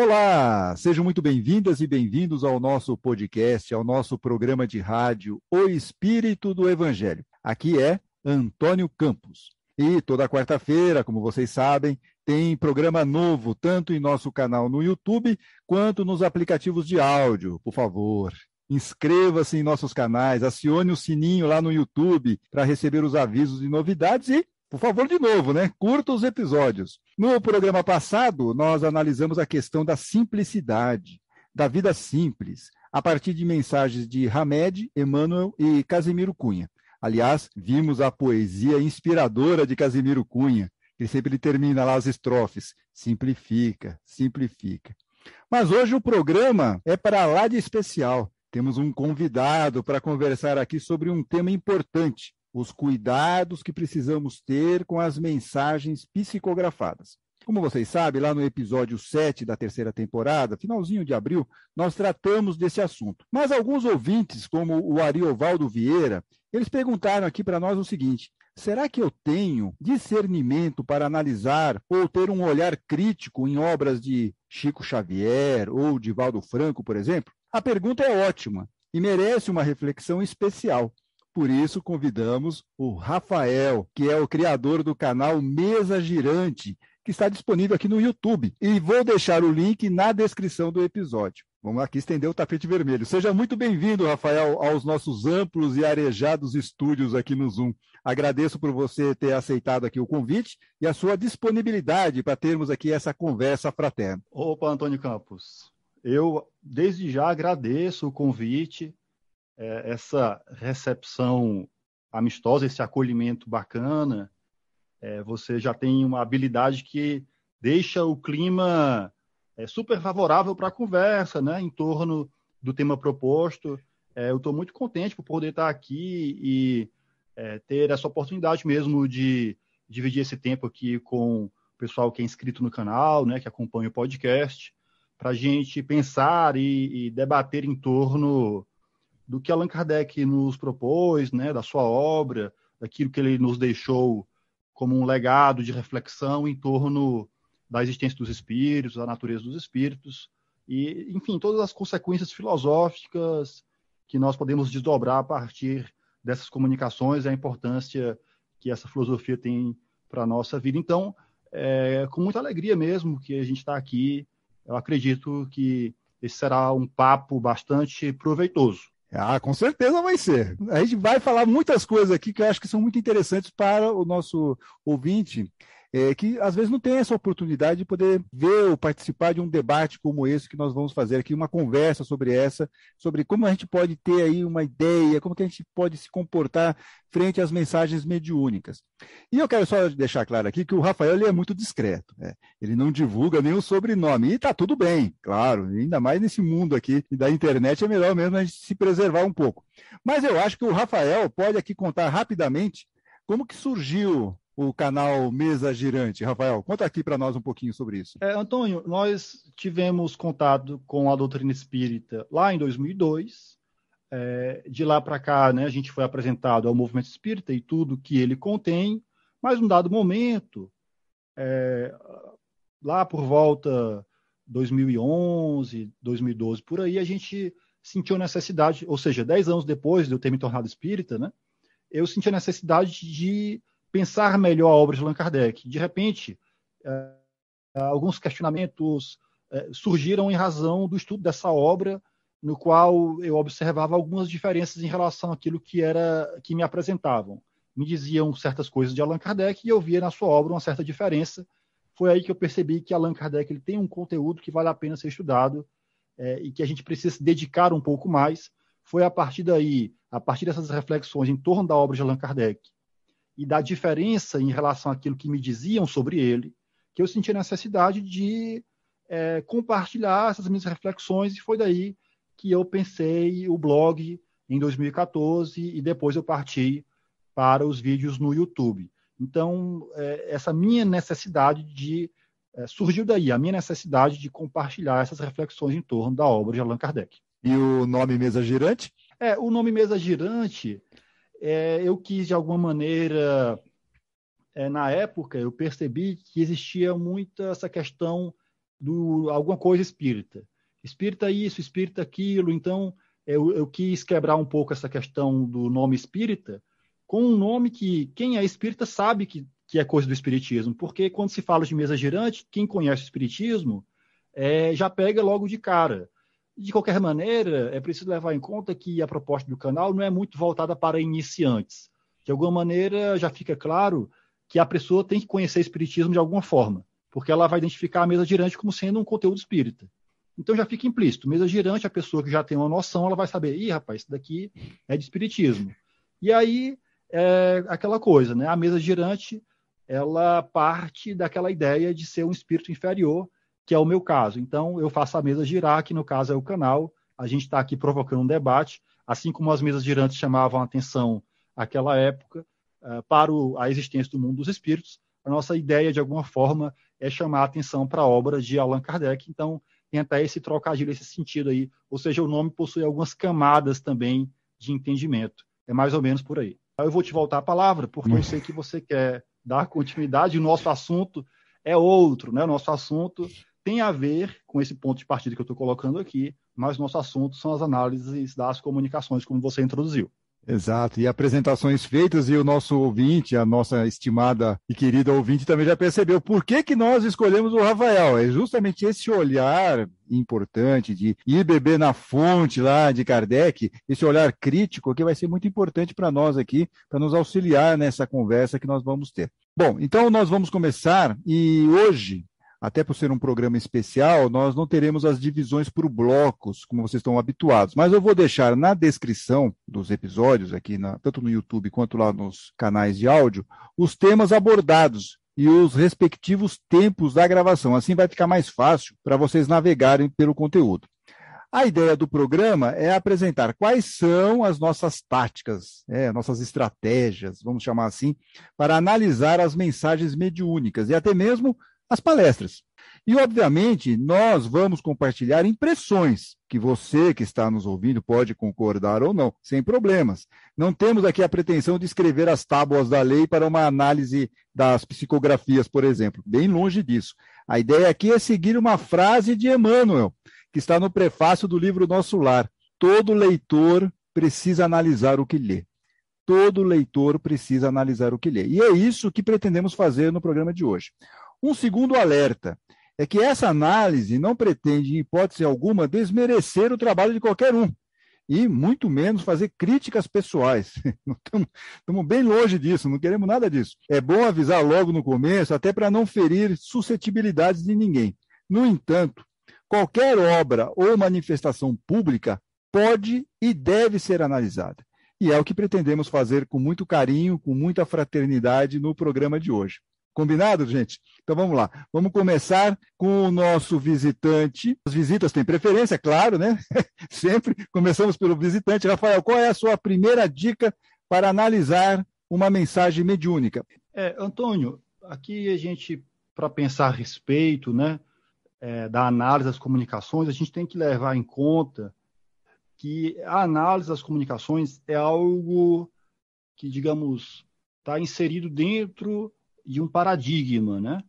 Olá, sejam muito bem-vindas e bem-vindos ao nosso podcast, ao nosso programa de rádio O Espírito do Evangelho. Aqui é Antônio Campos. E toda quarta-feira, como vocês sabem, tem programa novo, tanto em nosso canal no YouTube, quanto nos aplicativos de áudio. Por favor, inscreva-se em nossos canais, acione o sininho lá no YouTube para receber os avisos de novidades e, por favor, de novo, curta os episódios. No programa passado, nós analisamos a questão da simplicidade, da vida simples, a partir de mensagens de Hamed, Emmanuel e Casimiro Cunha. Aliás, vimos a poesia inspiradora de Casimiro Cunha, que sempre termina lá as estrofes. Simplifica, simplifica. Mas hoje o programa é para lá de especial. Temos um convidado para conversar aqui sobre um tema importante: os cuidados que precisamos ter com as mensagens psicografadas. Como vocês sabem, lá no episódio 7 da terceira temporada, finalzinho de abril, nós tratamos desse assunto. Mas alguns ouvintes, como o Ariovaldo Vieira, eles perguntaram aqui para nós o seguinte: será que eu tenho discernimento para analisar ou ter um olhar crítico em obras de Chico Xavier ou de Valdo Franco, por exemplo? A pergunta é ótima e merece uma reflexão especial. Por isso, convidamos o Rafael, que é o criador do canal Mesa Girante, que está disponível aqui no YouTube. E vou deixar o link na descrição do episódio. Vamos aqui estender o tapete vermelho. Seja muito bem-vindo, Rafael, aos nossos amplos e arejados estúdios aqui no Zoom. Agradeço por você ter aceitado aqui o convite e a sua disponibilidade para termos aqui essa conversa fraterna. Opa, Antônio Campos. Eu, desde já, agradeço o convite, essa recepção amistosa, esse acolhimento bacana. Você já tem uma habilidade que deixa o clima super favorável para a conversa, em torno do tema proposto. Eu estou muito contente por poder estar aqui e ter essa oportunidade mesmo de dividir esse tempo aqui com o pessoal que é inscrito no canal, que acompanha o podcast, para a gente pensar e debater em torno do que Allan Kardec nos propôs, da sua obra, daquilo que ele nos deixou como um legado de reflexão em torno da existência dos espíritos, da natureza dos espíritos, e, enfim, todas as consequências filosóficas que nós podemos desdobrar a partir dessas comunicações, a importância que essa filosofia tem para a nossa vida. Então, com muita alegria mesmo que a gente está aqui. Eu acredito que esse será um papo bastante proveitoso. Com certeza vai ser. A gente vai falar muitas coisas aqui que eu acho que são muito interessantes para o nosso ouvinte, que às vezes não tem essa oportunidade de poder ver ou participar de um debate como esse que nós vamos fazer aqui, uma conversa sobre como a gente pode ter aí uma ideia, como que a gente pode se comportar frente às mensagens mediúnicas. E eu quero só deixar claro aqui que o Rafael ele é muito discreto, ele não divulga nem o sobrenome, e está tudo bem, claro, ainda mais nesse mundo aqui da internet é melhor mesmo a gente se preservar um pouco. Mas eu acho que o Rafael pode aqui contar rapidamente como que surgiu o canal Mesa Girante. Rafael, conta aqui para nós um pouquinho sobre isso. Antônio, nós tivemos contato com a doutrina espírita lá em 2002. De lá para cá, a gente foi apresentado ao movimento espírita e tudo que ele contém, mas num dado momento, lá por volta 2011, 2012, por aí, a gente sentiu necessidade, ou seja, 10 anos depois de eu ter me tornado espírita, eu senti a necessidade de pensar melhor a obra de Allan Kardec. De repente, alguns questionamentos surgiram em razão do estudo dessa obra, no qual eu observava algumas diferenças em relação àquilo que me apresentavam. Me diziam certas coisas de Allan Kardec e eu via na sua obra uma certa diferença. Foi aí que eu percebi que Allan Kardec ele tem um conteúdo que vale a pena ser estudado e que a gente precisa se dedicar um pouco mais. Foi a partir daí, a partir dessas reflexões em torno da obra de Allan Kardec e da diferença em relação àquilo que me diziam sobre ele, que eu senti a necessidade de compartilhar essas minhas reflexões, e foi daí que eu pensei o blog em 2014 e depois eu parti para os vídeos no YouTube. Então, essa minha necessidade surgiu daí, a minha necessidade de compartilhar essas reflexões em torno da obra de Allan Kardec. E o nome Mesa Girante? O nome Mesa Girante, eu quis, de alguma maneira, na época, eu percebi que existia muito essa questão alguma coisa espírita. Espírita isso, espírita aquilo. Então, eu quis quebrar um pouco essa questão do nome espírita com um nome que quem é espírita sabe que é coisa do espiritismo. Porque quando se fala de mesa girante, quem conhece o espiritismo já pega logo de cara. De qualquer maneira, é preciso levar em conta que a proposta do canal não é muito voltada para iniciantes. De alguma maneira, já fica claro que a pessoa tem que conhecer o espiritismo de alguma forma, porque ela vai identificar a mesa girante como sendo um conteúdo espírita. Então já fica implícito. Mesa girante, a pessoa que já tem uma noção, ela vai saber, rapaz, isso daqui é de espiritismo. E aí, aquela coisa, né? A mesa girante, ela parte daquela ideia de ser um espírito inferior, que é o meu caso. Então, eu faço a mesa girar, que no caso é o canal. A gente está aqui provocando um debate, assim como as mesas girantes chamavam a atenção naquela época para a existência do mundo dos espíritos. A nossa ideia, de alguma forma, é chamar a atenção para a obra de Allan Kardec. Então, tem até esse trocadilho, esse sentido aí. Ou seja, o nome possui algumas camadas também de entendimento. É mais ou menos por aí. Eu vou te voltar a palavra, porque eu sei que você quer dar continuidade. O nosso assunto é outro, né? O nosso assunto tem a ver com esse ponto de partida que eu estou colocando aqui, mas o nosso assunto são as análises das comunicações, como você introduziu. Exato, e apresentações feitas, e o nosso ouvinte, a nossa estimada e querida ouvinte também já percebeu por que nós escolhemos o Rafael. É justamente esse olhar importante de ir beber na fonte lá de Kardec, esse olhar crítico que vai ser muito importante para nós aqui, para nos auxiliar nessa conversa que nós vamos ter. Bom, então nós vamos começar, e hoje, até por ser um programa especial, nós não teremos as divisões por blocos, como vocês estão habituados, mas eu vou deixar na descrição dos episódios, aqui tanto no YouTube quanto lá nos canais de áudio, os temas abordados e os respectivos tempos da gravação. Assim vai ficar mais fácil para vocês navegarem pelo conteúdo. A ideia do programa é apresentar quais são as nossas táticas, nossas estratégias, vamos chamar assim, para analisar as mensagens mediúnicas e até mesmo as palestras. E, obviamente, nós vamos compartilhar impressões que você que está nos ouvindo pode concordar ou não, sem problemas. Não temos aqui a pretensão de escrever as tábuas da lei para uma análise das psicografias, por exemplo. Bem longe disso. A ideia aqui é seguir uma frase de Emmanuel, que está no prefácio do livro Nosso Lar. Todo leitor precisa analisar o que lê. Todo leitor precisa analisar o que lê. E é isso que pretendemos fazer no programa de hoje. Um segundo alerta é que essa análise não pretende, em hipótese alguma, desmerecer o trabalho de qualquer um, e muito menos fazer críticas pessoais. Estamos bem longe disso, não queremos nada disso. É bom avisar logo no começo, até para não ferir suscetibilidades de ninguém. No entanto, qualquer obra ou manifestação pública pode e deve ser analisada. E é o que pretendemos fazer com muito carinho, com muita fraternidade no programa de hoje. Combinado, gente? Então vamos lá. Vamos começar com o nosso visitante. As visitas têm preferência, claro, né? Sempre começamos pelo visitante. Rafael, qual é a sua primeira dica para analisar uma mensagem mediúnica? Antônio, aqui a gente, para pensar a respeito, né, da análise das comunicações, a gente tem que levar em conta que a análise das comunicações é algo que, digamos, está inserido dentro de um paradigma, né?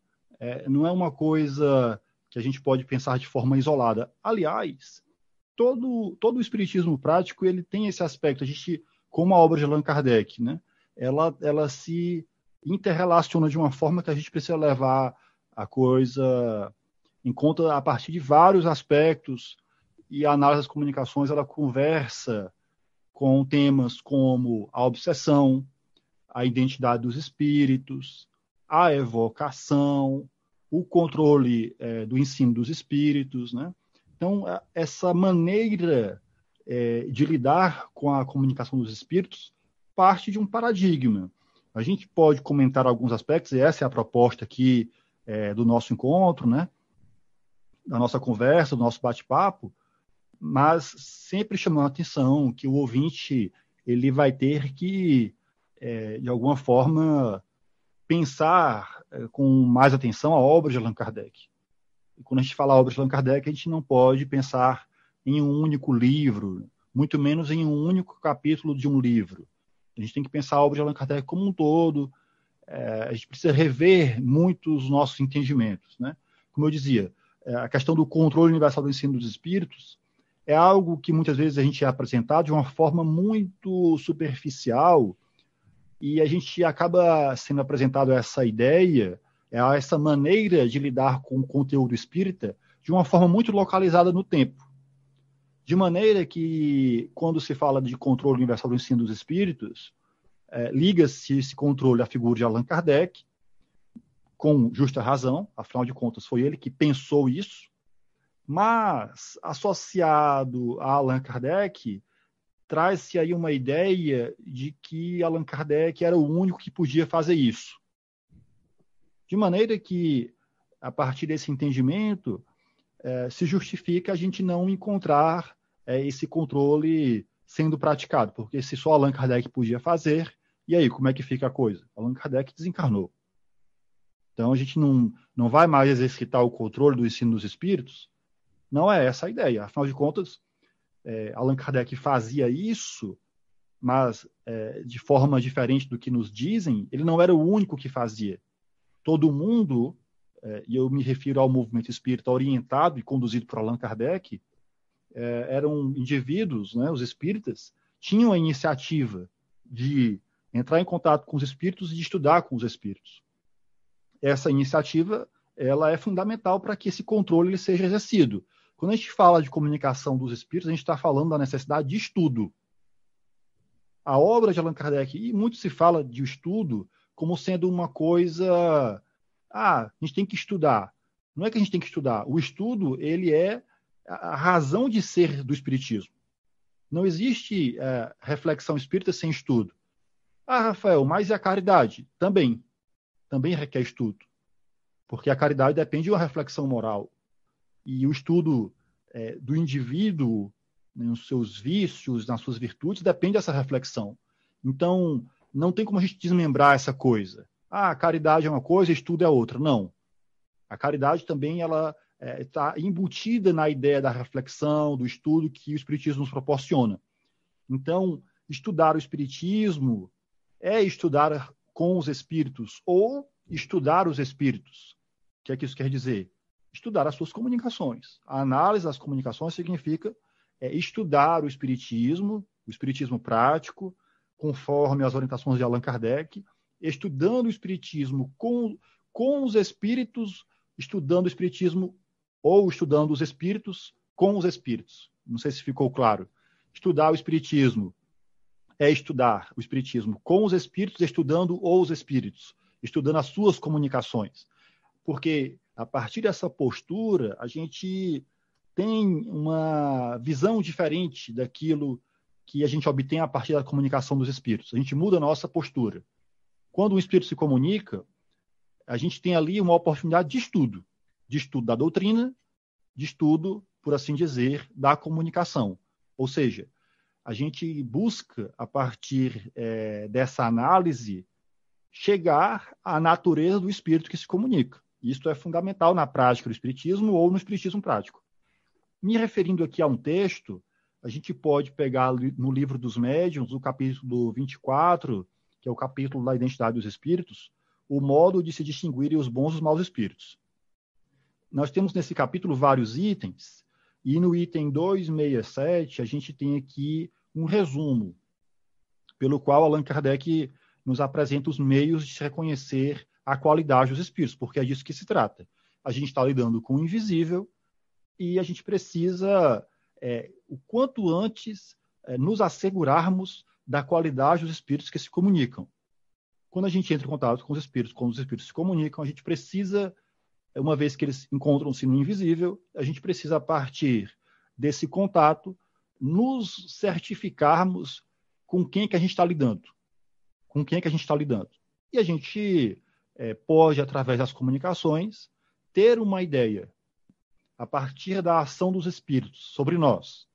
Não é uma coisa que a gente pode pensar de forma isolada. Aliás, todo o espiritismo prático ele tem esse aspecto. A gente, como a obra de Allan Kardec, né? Ela se interrelaciona de uma forma que a gente precisa levar a coisa em conta a partir de vários aspectos, e a análise das comunicações ela conversa com temas como a obsessão, a identidade dos espíritos, a evocação, o controle do ensino dos espíritos, né? Então, essa maneira de lidar com a comunicação dos espíritos parte de um paradigma. A gente pode comentar alguns aspectos, e essa é a proposta aqui do nosso encontro, né? Da nossa conversa, do nosso bate-papo, mas sempre chamando a atenção que o ouvinte ele vai ter que, de alguma forma, pensar com mais atenção a obra de Allan Kardec. E quando a gente fala a obra de Allan Kardec, a gente não pode pensar em um único livro, muito menos em um único capítulo de um livro. A gente tem que pensar a obra de Allan Kardec como um todo. A gente precisa rever muitos nossos entendimentos, né? Como eu dizia, a questão do controle universal do ensino dos espíritos é algo que muitas vezes a gente é apresentado de uma forma muito superficial e a gente acaba sendo apresentado a essa ideia, a essa maneira de lidar com o conteúdo espírita de uma forma muito localizada no tempo. De maneira que, quando se fala de controle universal do ensino dos espíritos, liga-se esse controle à figura de Allan Kardec, com justa razão, afinal de contas foi ele que pensou isso, mas associado a Allan Kardec, traz-se aí uma ideia de que Allan Kardec era o único que podia fazer isso. De maneira que, a partir desse entendimento, se justifica a gente não encontrar esse controle sendo praticado, porque se só Allan Kardec podia fazer, e aí, como é que fica a coisa? Allan Kardec desencarnou. Então, a gente não vai mais exercitar o controle do ensino dos espíritos. Não é essa a ideia. Afinal de contas, Allan Kardec fazia isso, mas de forma diferente do que nos dizem, ele não era o único que fazia. Todo mundo, e eu me refiro ao movimento espírita orientado e conduzido por Allan Kardec, eram indivíduos, né, os espíritas, tinham a iniciativa de entrar em contato com os espíritos e de estudar com os espíritos. Essa iniciativa ela é fundamental para que esse controle ele seja exercido. Quando a gente fala de comunicação dos espíritos, a gente está falando da necessidade de estudo. A obra de Allan Kardec, e muito se fala de estudo como sendo uma coisa... a gente tem que estudar. Não é que a gente tem que estudar. O estudo ele é a razão de ser do espiritismo. Não existe reflexão espírita sem estudo. Rafael, mas e a caridade? Também requer estudo. Porque a caridade depende de uma reflexão moral. E o estudo do indivíduo, nos seus vícios, nas suas virtudes, depende dessa reflexão. Então, não tem como a gente desmembrar essa coisa. A caridade é uma coisa, estudo é outra. Não. A caridade também ela está embutida na ideia da reflexão, do estudo que o Espiritismo nos proporciona. Então, estudar o Espiritismo é estudar com os espíritos ou estudar os espíritos. O que é que isso quer dizer? Estudar as suas comunicações. A análise das comunicações significa estudar o espiritismo prático, conforme as orientações de Allan Kardec, estudando o espiritismo com os espíritos, estudando o espiritismo ou estudando os espíritos com os espíritos. Não sei se ficou claro. Estudar o espiritismo é estudar o espiritismo com os espíritos, estudando os espíritos, estudando as suas comunicações. Porque, a partir dessa postura, a gente tem uma visão diferente daquilo que a gente obtém a partir da comunicação dos espíritos. A gente muda a nossa postura. Quando um espírito se comunica, a gente tem ali uma oportunidade de estudo da doutrina, de estudo, por assim dizer, da comunicação. Ou seja, a gente busca, a partir dessa análise, chegar à natureza do espírito que se comunica. Isto é fundamental na prática do espiritismo ou no espiritismo prático. Me referindo aqui a um texto, a gente pode pegar no Livro dos Médiuns, o capítulo 24, que é o capítulo da identidade dos espíritos, o modo de se distinguirem os bons dos maus espíritos. Nós temos nesse capítulo vários itens, e no item 267 a gente tem aqui um resumo, pelo qual Allan Kardec nos apresenta os meios de se reconhecer a qualidade dos espíritos, porque é disso que se trata. A gente está lidando com o invisível e a gente precisa, o quanto antes, nos assegurarmos da qualidade dos espíritos que se comunicam. Quando a gente entra em contato com os espíritos, quando os espíritos se comunicam, a gente precisa, uma vez que eles encontram-se no invisível, a gente precisa, a partir desse contato, nos certificarmos com quem que a gente está lidando. Com quem que a gente está lidando. E a gente pode, através das comunicações, ter uma ideia, a partir da ação dos espíritos sobre nós.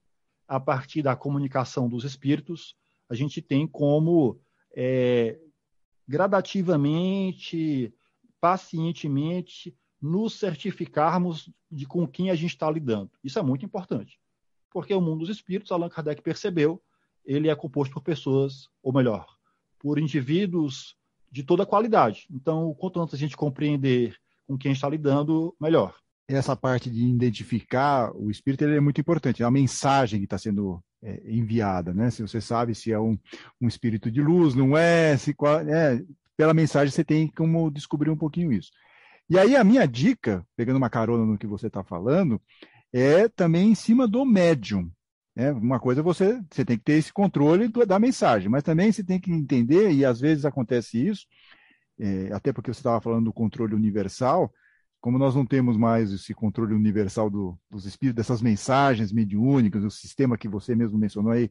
A partir da comunicação dos espíritos, a gente tem como gradativamente, pacientemente, nos certificarmos de com quem a gente está lidando. Isso é muito importante. Porque o mundo dos espíritos, Allan Kardec percebeu, ele é composto por pessoas, ou melhor, por indivíduos de toda qualidade. Então, quanto antes a gente compreender com quem está lidando, melhor. essa parte de identificar o espírito ele é muito importante. É a mensagem que está sendo enviada, né? Se você sabe se é um espírito de luz, não é, pela mensagem você tem como descobrir um pouquinho isso. E aí a minha dica, pegando uma carona no que você está falando, é também em cima do médium. Né? Uma coisa você tem que ter esse controle da mensagem, mas também você tem que entender, e às vezes acontece isso, até porque você estava falando do controle universal, como nós não temos mais esse controle universal dos espíritos, dessas mensagens mediúnicas, o sistema que você mesmo mencionou aí,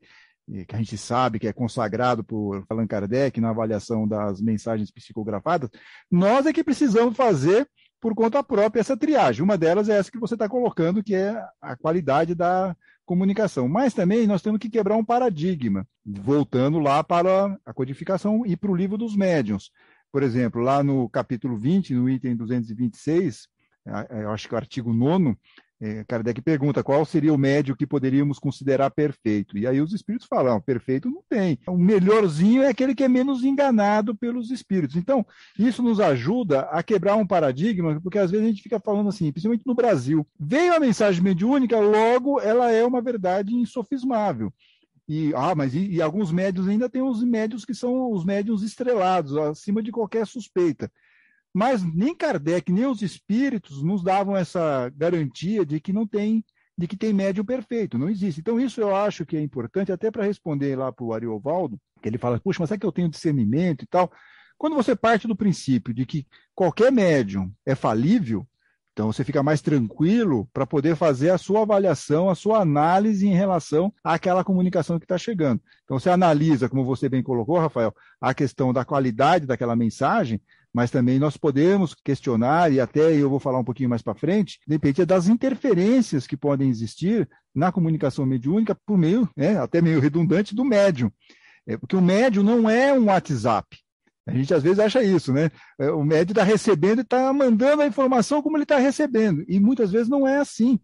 que a gente sabe que é consagrado por Allan Kardec na avaliação das mensagens psicografadas, nós é que precisamos fazer por conta própria essa triagem. Uma delas é essa que você está colocando, que é a qualidade da comunicação. Mas também nós temos que quebrar um paradigma, voltando lá para a codificação e para o livro dos médiuns. Por exemplo, lá no capítulo 20, no item 226, eu acho que é o artigo 9º, Kardec pergunta qual seria o médium que poderíamos considerar perfeito. E aí os espíritos falam, perfeito não tem. O melhorzinho é aquele que é menos enganado pelos espíritos. Então, isso nos ajuda a quebrar um paradigma, porque às vezes a gente fica falando assim, principalmente no Brasil, veio a mensagem mediúnica, logo ela é uma verdade insofismável. Mas alguns médiuns ainda tem os médiuns que são os médiuns estrelados, acima de qualquer suspeita. Mas nem Kardec, nem os espíritos nos davam essa garantia de que que tem médium perfeito, não existe. Então isso eu acho que é importante, até para responder lá para o Ariovaldo, que ele fala, puxa, mas será que eu tenho discernimento e tal? Quando você parte do princípio de que qualquer médium é falível, então você fica mais tranquilo para poder fazer a sua avaliação, a sua análise em relação àquela comunicação que está chegando. Então você analisa, como você bem colocou, Rafael, a questão da qualidade daquela mensagem, mas também nós podemos questionar, e até eu vou falar um pouquinho mais para frente, depende das interferências que podem existir na comunicação mediúnica por meio, até meio redundante, do médium. Porque o médium não é um WhatsApp. A gente às vezes acha isso, né? O médium está recebendo e está mandando a informação como ele está recebendo. E muitas vezes não é assim.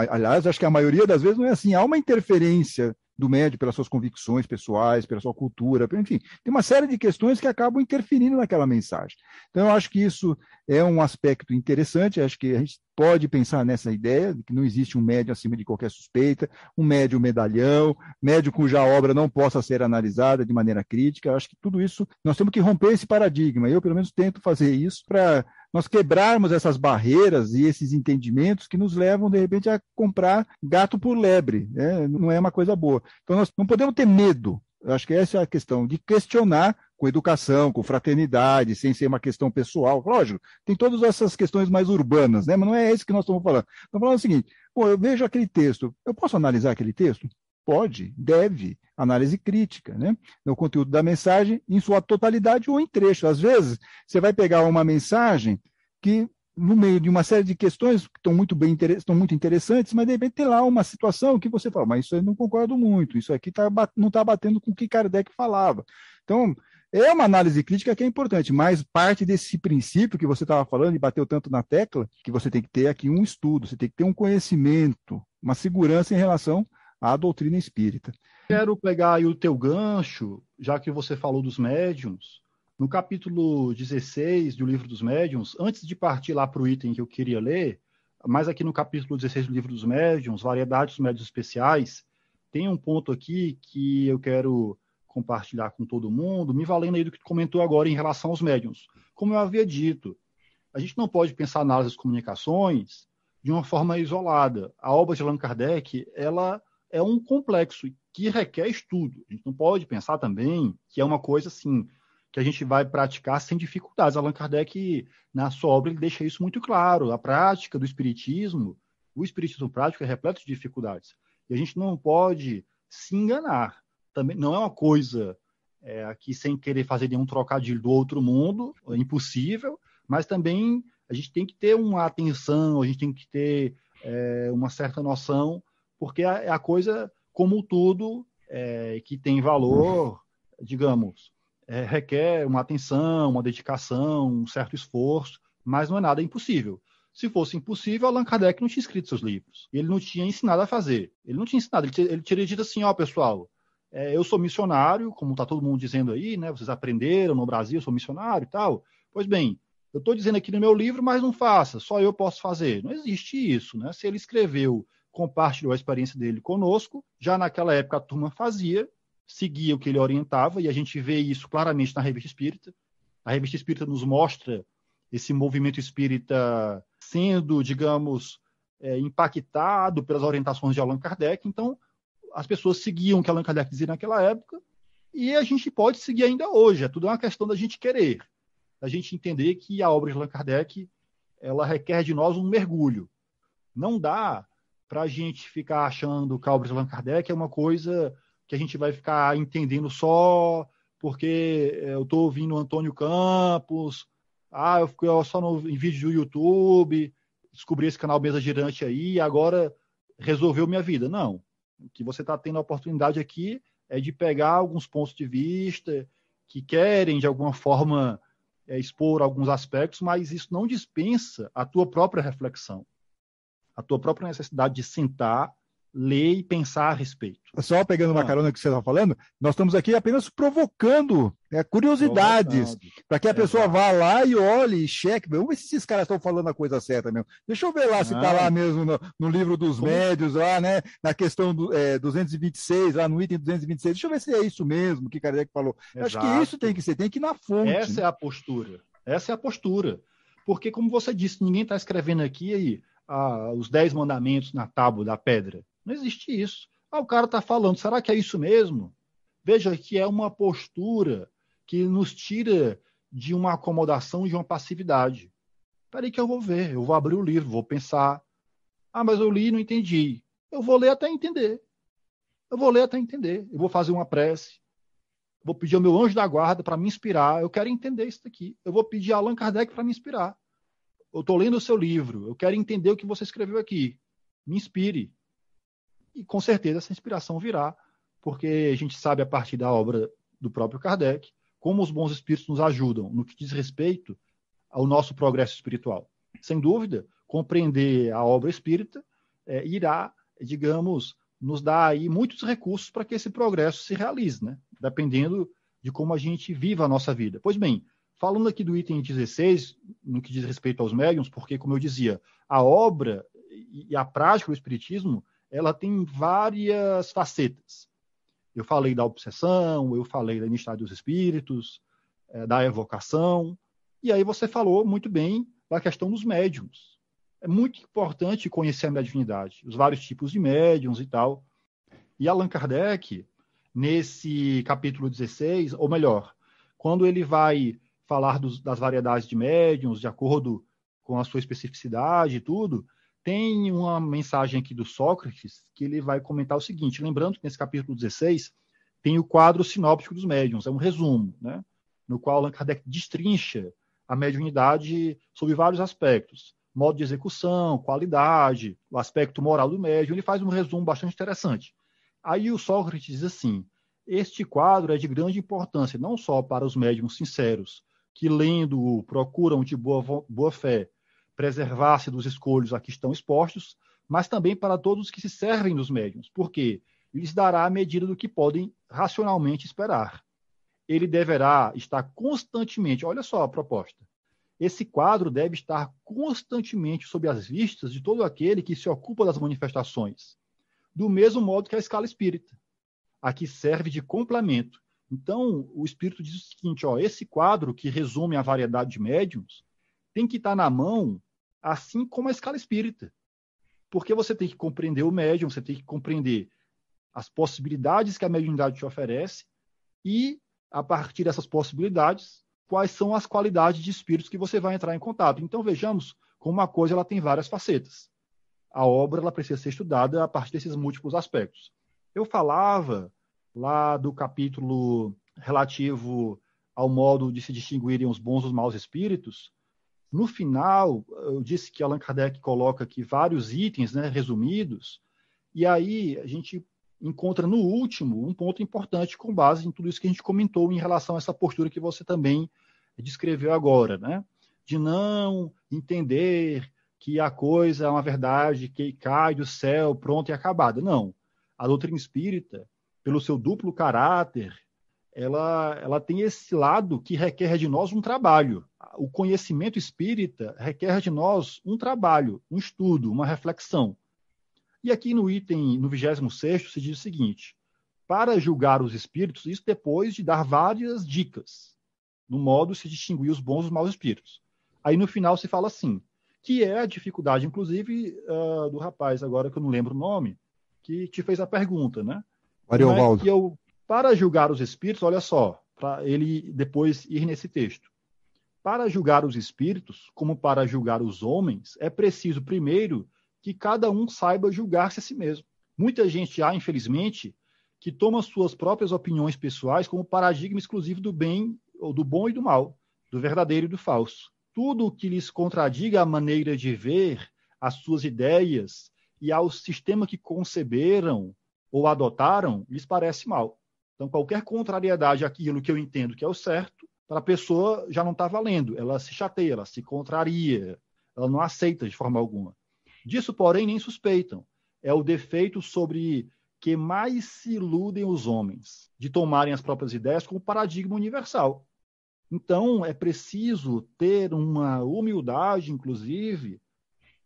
Aliás, acho que a maioria das vezes não é assim. Há uma interferência do médium pelas suas convicções pessoais, pela sua cultura, enfim, tem uma série de questões que acabam interferindo naquela mensagem. Então, eu acho que isso é um aspecto interessante, acho que a gente pode pensar nessa ideia de que não existe um médium acima de qualquer suspeita, um médium medalhão, médium cuja obra não possa ser analisada de maneira crítica. Eu acho que tudo isso, nós temos que romper esse paradigma. Eu, pelo menos, tento fazer isso para nós quebrarmos essas barreiras e esses entendimentos que nos levam, de repente, a comprar gato por lebre. Não é uma coisa boa. Então, nós não podemos ter medo. Eu acho que essa é a questão de questionar com educação, com fraternidade, sem ser uma questão pessoal. Lógico, tem todas essas questões mais urbanas, né? Mas não é isso que nós estamos falando. Estamos falando o seguinte, eu vejo aquele texto, eu posso analisar aquele texto? Pode, deve, análise crítica, né? No conteúdo da mensagem, em sua totalidade ou em trecho. Às vezes, você vai pegar uma mensagem que, no meio de uma série de questões que estão muito interessantes, mas de repente tem lá uma situação que você fala, mas isso eu não concordo muito, isso aqui não está batendo com o que Kardec falava. Então, é uma análise crítica que é importante, mas parte desse princípio que você estava falando e bateu tanto na tecla, que você tem que ter aqui um estudo, você tem que ter um conhecimento, uma segurança em relação à doutrina espírita. Quero pegar aí o teu gancho, já que você falou dos médiuns, no capítulo 16 do Livro dos Médiuns, antes de partir lá para o item que eu queria ler, mas aqui no capítulo 16 do Livro dos Médiuns, variedades dos médiuns especiais, tem um ponto aqui que eu quero compartilhar com todo mundo, me valendo aí do que tu comentou agora em relação aos médiuns. Como eu havia dito, a gente não pode pensar a análise das comunicações de uma forma isolada. A obra de Allan Kardec, ela é um complexo que requer estudo. A gente não pode pensar também que é uma coisa assim, que a gente vai praticar sem dificuldades. Allan Kardec, na sua obra, ele deixa isso muito claro. A prática do espiritismo, o espiritismo prático é repleto de dificuldades. E a gente não pode se enganar. Também não é uma coisa aqui sem querer fazer nenhum trocadilho do outro mundo, é impossível, mas também a gente tem que ter uma atenção, a gente tem que ter uma certa noção, porque é a coisa, como tudo, que tem valor, digamos, requer uma atenção, uma dedicação, um certo esforço, mas não é nada impossível. Se fosse impossível, Allan Kardec não tinha escrito seus livros. Ele não tinha ensinado a fazer. Ele não tinha ensinado. Ele teria dito assim, pessoal, eu sou missionário, como está todo mundo dizendo aí, né? Vocês aprenderam no Brasil, eu sou missionário e tal. Pois bem, eu estou dizendo aqui no meu livro, mas não faça, só eu posso fazer. Não existe isso, né? Se ele escreveu, compartilhou a experiência dele conosco, já naquela época a turma fazia, seguia o que ele orientava, e a gente vê isso claramente na Revista Espírita. A Revista Espírita nos mostra esse movimento espírita sendo, digamos, impactado pelas orientações de Allan Kardec. Então, as pessoas seguiam o que Allan Kardec dizia naquela época, e a gente pode seguir ainda hoje. É tudo uma questão da gente querer, da gente entender que a obra de Allan Kardec ela requer de nós um mergulho. Não dá para a gente ficar achando que a obra de Allan Kardec é uma coisa que a gente vai ficar entendendo só porque eu estou ouvindo o Antônio Campos, eu fiquei só em vídeo do YouTube, descobri esse canal Mesa Girante aí, agora resolveu minha vida. Não. O que você está tendo a oportunidade aqui é de pegar alguns pontos de vista que querem, de alguma forma, expor alguns aspectos, mas isso não dispensa a tua própria reflexão, a tua própria necessidade de sentar, ler e pensar a respeito. Só pegando uma carona que você estava falando, nós estamos aqui apenas provocando curiosidades, para que a pessoa vá lá e olhe e cheque. Vamos ver se esses caras estão falando a coisa certa mesmo. Deixa eu ver lá se está lá mesmo no livro dos médios, lá, né? Na questão do 226, lá no item 226. Deixa eu ver se é isso mesmo que Kardec falou. Acho que isso tem que ser, tem que ir na fonte. Essa é a postura. Essa é a postura. Porque, como você disse, ninguém está escrevendo aqui aí os 10 mandamentos na tábua da pedra. Não existe isso. O cara está falando, será que é isso mesmo? Veja que é uma postura que nos tira de uma acomodação, de uma passividade. Espera aí que eu vou ver, eu vou abrir o livro, vou pensar. Mas eu li e não entendi. Eu vou ler até entender. Eu vou fazer uma prece. Vou pedir ao meu anjo da guarda para me inspirar. Eu quero entender isso daqui. Eu vou pedir a Allan Kardec para me inspirar. Eu estou lendo o seu livro. Eu quero entender o que você escreveu aqui. Me inspire. E com certeza essa inspiração virá, porque a gente sabe a partir da obra do próprio Kardec como os bons espíritos nos ajudam no que diz respeito ao nosso progresso espiritual. Sem dúvida, compreender a obra espírita irá, digamos, nos dar aí muitos recursos para que esse progresso se realize, né? Dependendo de como a gente viva a nossa vida. Pois bem, falando aqui do item 16, no que diz respeito aos médiuns, porque, como eu dizia, a obra e a prática do espiritismo ela tem várias facetas. Eu falei da obsessão, eu falei da iniciativa dos espíritos, da evocação, e aí você falou muito bem da questão dos médiums. É muito importante conhecer a mediunidade, os vários tipos de médiums e tal. E Allan Kardec, nesse capítulo 16, ou melhor, quando ele vai falar das variedades de médiums, de acordo com a sua especificidade e tudo, tem uma mensagem aqui do Sócrates que ele vai comentar o seguinte, lembrando que nesse capítulo 16 tem o quadro sinóptico dos médiuns, é um resumo, né, no qual Allan Kardec destrincha a mediunidade sob vários aspectos, modo de execução, qualidade, o aspecto moral do médium, ele faz um resumo bastante interessante. Aí o Sócrates diz assim, este quadro é de grande importância, não só para os médiuns sinceros, que lendo-o procuram de boa fé preservar-se dos escolhos a que estão expostos, mas também para todos os que se servem dos médiuns, porque lhes dará a medida do que podem racionalmente esperar. Ele deverá estar constantemente, olha só a proposta, esse quadro deve estar constantemente sob as vistas de todo aquele que se ocupa das manifestações, do mesmo modo que a escala espírita, a que serve de complemento. Então, o espírito diz o seguinte, esse quadro que resume a variedade de médiuns tem que estar na mão assim como a escala espírita. Porque você tem que compreender o médium, você tem que compreender as possibilidades que a mediunidade te oferece e, a partir dessas possibilidades, quais são as qualidades de espíritos que você vai entrar em contato. Então, vejamos como uma coisa ela tem várias facetas. A obra ela precisa ser estudada a partir desses múltiplos aspectos. Eu falava lá do capítulo relativo ao modo de se distinguirem os bons dos maus espíritos. No final, eu disse que Allan Kardec coloca aqui vários itens, né, resumidos, e aí a gente encontra no último um ponto importante com base em tudo isso que a gente comentou em relação a essa postura que você também descreveu agora, né? De não entender que a coisa é uma verdade que cai do céu, pronta e acabada. Não. A doutrina espírita, pelo seu duplo caráter, ela tem esse lado que requer de nós um trabalho. O conhecimento espírita requer de nós um trabalho, um estudo, uma reflexão. E aqui no 26º, se diz o seguinte: para julgar os espíritos, isso depois de dar várias dicas, no modo de se distinguir os bons dos maus espíritos. Aí no final se fala assim, que é a dificuldade, inclusive, do rapaz, agora que eu não lembro o nome, que te fez a pergunta, né? Ariovaldo. Para julgar os espíritos, olha só, para ele depois ir nesse texto. Para julgar os espíritos, como para julgar os homens, é preciso, primeiro, que cada um saiba julgar-se a si mesmo. Muita gente há, infelizmente, que toma suas próprias opiniões pessoais como paradigma exclusivo do bem, ou do bom e do mal, do verdadeiro e do falso. Tudo o que lhes contradiga a maneira de ver, as suas ideias e ao sistema que conceberam ou adotaram, lhes parece mal. Então, qualquer contrariedade àquilo que eu entendo que é o certo, para a pessoa já não está valendo. Ela se chateia, ela se contraria, ela não aceita de forma alguma. Disso, porém, nem suspeitam. É o defeito sobre que mais se iludem os homens, de tomarem as próprias ideias como paradigma universal. Então, é preciso ter uma humildade, inclusive,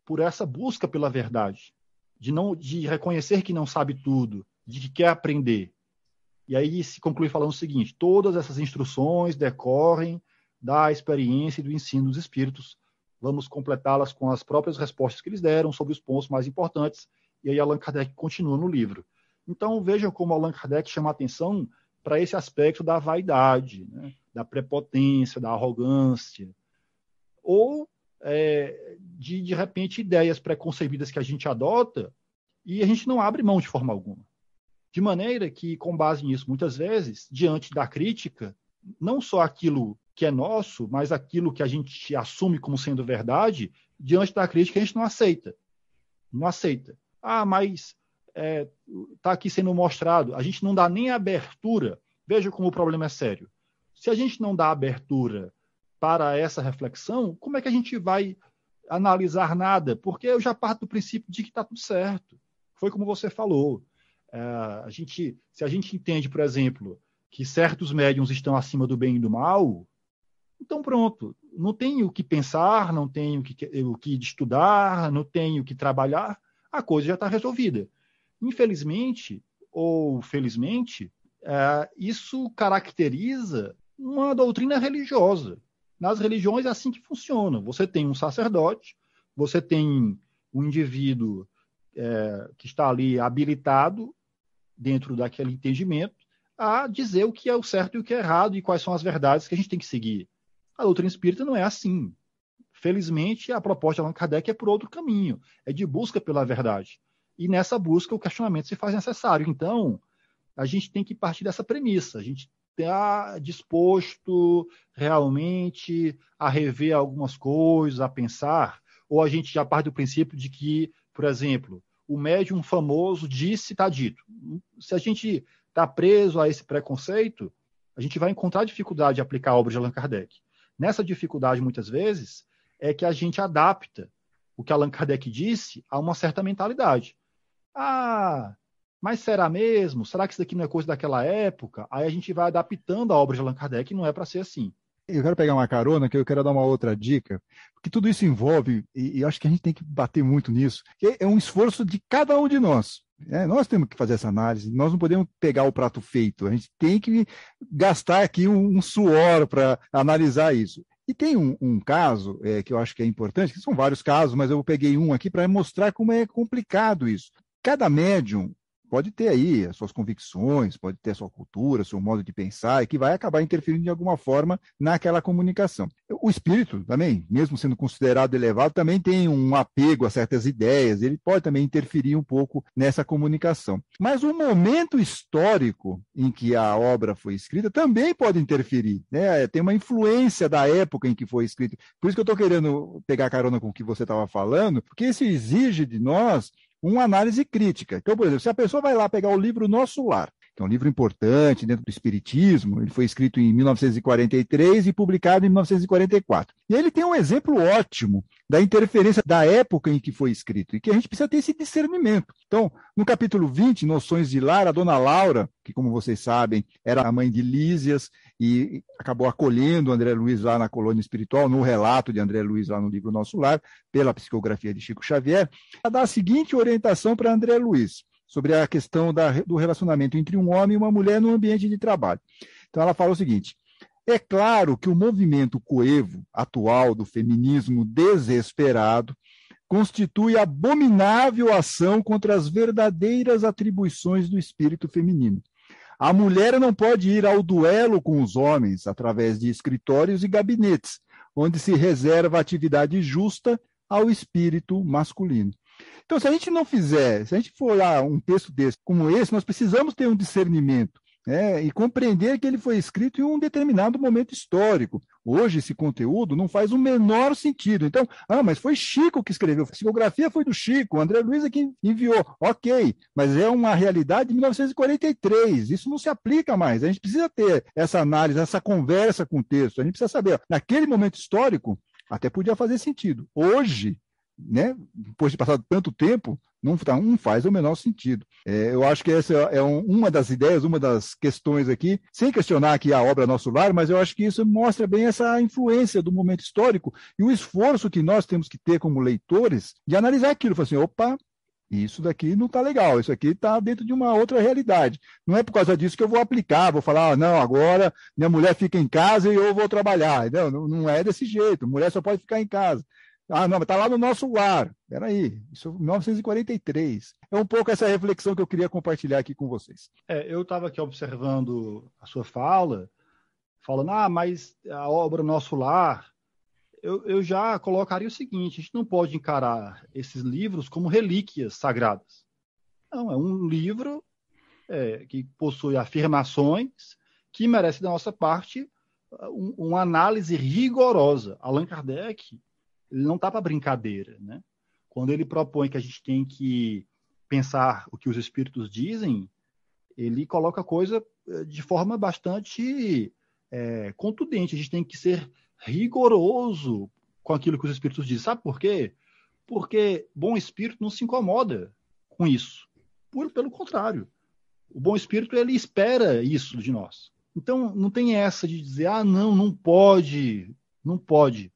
por essa busca pela verdade, de reconhecer que não sabe tudo, de que quer aprender. E aí se conclui falando o seguinte: todas essas instruções decorrem da experiência e do ensino dos espíritos. Vamos completá-las com as próprias respostas que eles deram sobre os pontos mais importantes. E aí Allan Kardec continua no livro. Então vejam como Allan Kardec chama a atenção para esse aspecto da vaidade, né? Da prepotência, da arrogância, ou de repente, ideias preconcebidas que a gente adota e a gente não abre mão de forma alguma. De maneira que, com base nisso, muitas vezes, diante da crítica, não só aquilo que é nosso, mas aquilo que a gente assume como sendo verdade, diante da crítica a gente não aceita. Não aceita. Ah, mas está aqui sendo mostrado. A gente não dá nem abertura. Veja como o problema é sério. Se a gente não dá abertura para essa reflexão, como é que a gente vai analisar nada? Porque eu já parto do princípio de que está tudo certo. Foi como você falou. Se a gente entende, por exemplo, que certos médiuns estão acima do bem e do mal, então pronto, não tem o que pensar, não tem o que estudar, não tem o que trabalhar, a coisa já está resolvida. Infelizmente, ou felizmente, isso caracteriza uma doutrina religiosa. Nas religiões é assim que funciona. Você tem um sacerdote, você tem um indivíduo que está ali habilitado dentro daquele entendimento, a dizer o que é o certo e o que é errado e quais são as verdades que a gente tem que seguir. A doutrina espírita não é assim. Felizmente, a proposta de Allan Kardec é por outro caminho, é de busca pela verdade. E nessa busca, o questionamento se faz necessário. Então, a gente tem que partir dessa premissa. A gente está disposto realmente a rever algumas coisas, a pensar, ou a gente já parte do princípio de que, por exemplo, o médium famoso disse, está dito. Se a gente está preso a esse preconceito, a gente vai encontrar dificuldade de aplicar a obra de Allan Kardec. Nessa dificuldade, muitas vezes, é que a gente adapta o que Allan Kardec disse a uma certa mentalidade. Ah, mas será mesmo? Será que isso daqui não é coisa daquela época? Aí a gente vai adaptando a obra de Allan Kardec e não é para ser assim. Eu quero pegar uma carona, que eu quero dar uma outra dica, porque tudo isso envolve, e eu acho que a gente tem que bater muito nisso, que é um esforço de cada um de nós. Nós temos que fazer essa análise, nós não podemos pegar o prato feito, a gente tem que gastar aqui um suor para analisar isso. E tem um caso que eu acho que é importante, que são vários casos, mas eu peguei um aqui para mostrar como é complicado isso. Cada médium pode ter aí as suas convicções, pode ter a sua cultura, seu modo de pensar, e que vai acabar interferindo de alguma forma naquela comunicação. O espírito também, mesmo sendo considerado elevado, também tem um apego a certas ideias, ele pode também interferir um pouco nessa comunicação. Mas o momento histórico em que a obra foi escrita também pode interferir, né? Tem uma influência da época em que foi escrito. Por isso que eu estou querendo pegar carona com o que você estava falando, porque isso exige de nós uma análise crítica. Então, por exemplo, se a pessoa vai lá pegar o livro Nosso Lar que é um livro importante dentro do Espiritismo. Ele foi escrito em 1943 e publicado em 1944. E ele tem um exemplo ótimo da interferência da época em que foi escrito, e que a gente precisa ter esse discernimento. Então, no capítulo 20, Noções de Lar, a dona Laura, que, como vocês sabem, era a mãe de Lísias e acabou acolhendo André Luiz lá na colônia espiritual, no relato de André Luiz lá no livro Nosso Lar, pela psicografia de Chico Xavier, ela dá a seguinte orientação para André Luiz, sobre a questão do relacionamento entre um homem e uma mulher no ambiente de trabalho. Então, ela fala o seguinte: é claro que o movimento coevo atual do feminismo desesperado constitui abominável ação contra as verdadeiras atribuições do espírito feminino. A mulher não pode ir ao duelo com os homens através de escritórios e gabinetes, onde se reserva a atividade justa ao espírito masculino. Então, se a gente não fizer, se a gente for olhar um texto desse como esse, nós precisamos ter um discernimento, né, e compreender que ele foi escrito em um determinado momento histórico. Hoje, esse conteúdo não faz o menor sentido. Então, mas foi Chico que escreveu, a psicografia foi do Chico, o André Luiz é que enviou. Ok, mas é uma realidade de 1943, isso não se aplica mais. A gente precisa ter essa análise, essa conversa com o texto, a gente precisa saber, naquele momento histórico, até podia fazer sentido. Hoje, né, depois de passado tanto tempo, não faz o menor sentido. Eu acho que essa é uma das ideias, uma das questões aqui, sem questionar aqui a obra Nosso Lar, mas eu acho que isso mostra bem essa influência do momento histórico e o esforço que nós temos que ter como leitores de analisar aquilo. Falar assim, opa, isso daqui não está legal, isso aqui está dentro de uma outra realidade. Não é por causa disso que eu vou aplicar, vou falar, não, agora minha mulher fica em casa e eu vou trabalhar. Não é desse jeito, mulher só pode ficar em casa. Não, mas está lá no Nosso Lar. Espera aí, isso é 1943. É um pouco essa reflexão que eu queria compartilhar aqui com vocês. Eu estava aqui observando a sua fala, falando, mas a obra Nosso Lar, eu já colocaria o seguinte: a gente não pode encarar esses livros como relíquias sagradas. Não, é um livro que possui afirmações que merece da nossa parte uma análise rigorosa. Allan Kardec, ele não está para brincadeira, né? Quando ele propõe que a gente tem que pensar o que os espíritos dizem, ele coloca a coisa de forma bastante contundente. A gente tem que ser rigoroso com aquilo que os espíritos dizem. Sabe por quê? Porque bom espírito não se incomoda com isso. Pelo contrário. O bom espírito, ele espera isso de nós. Então, não tem essa de dizer, não pode. Não pode.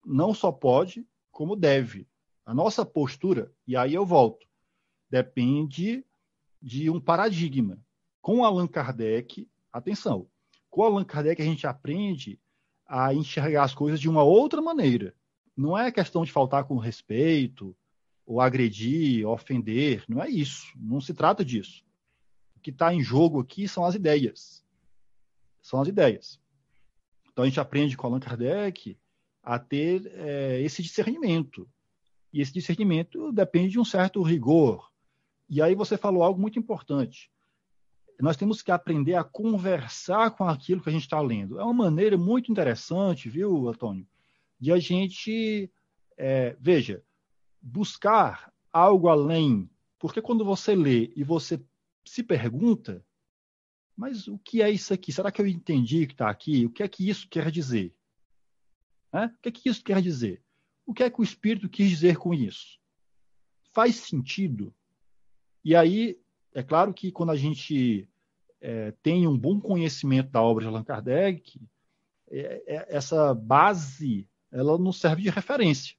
Não só pode, como deve. A nossa postura, e aí eu volto, depende de um paradigma. Com Allan Kardec, atenção, com Allan Kardec a gente aprende a enxergar as coisas de uma outra maneira. Não é questão de faltar com respeito, ou agredir, ofender, não é isso. Não se trata disso. O que está em jogo aqui são as ideias. São as ideias. Então a gente aprende com Allan Kardec a ter esse discernimento. E esse discernimento depende de um certo rigor. E aí você falou algo muito importante. Nós temos que aprender a conversar com aquilo que a gente está lendo. É uma maneira muito interessante, viu, Antônio, de a gente, buscar algo além. Porque quando você lê e você se pergunta, mas o que é isso aqui? Será que eu entendi o que está aqui? O que é que isso quer dizer? O que é que isso quer dizer? O que é que o Espírito quis dizer com isso? Faz sentido? E aí, é claro que quando a gente tem um bom conhecimento da obra de Allan Kardec, essa base ela nos serve de referência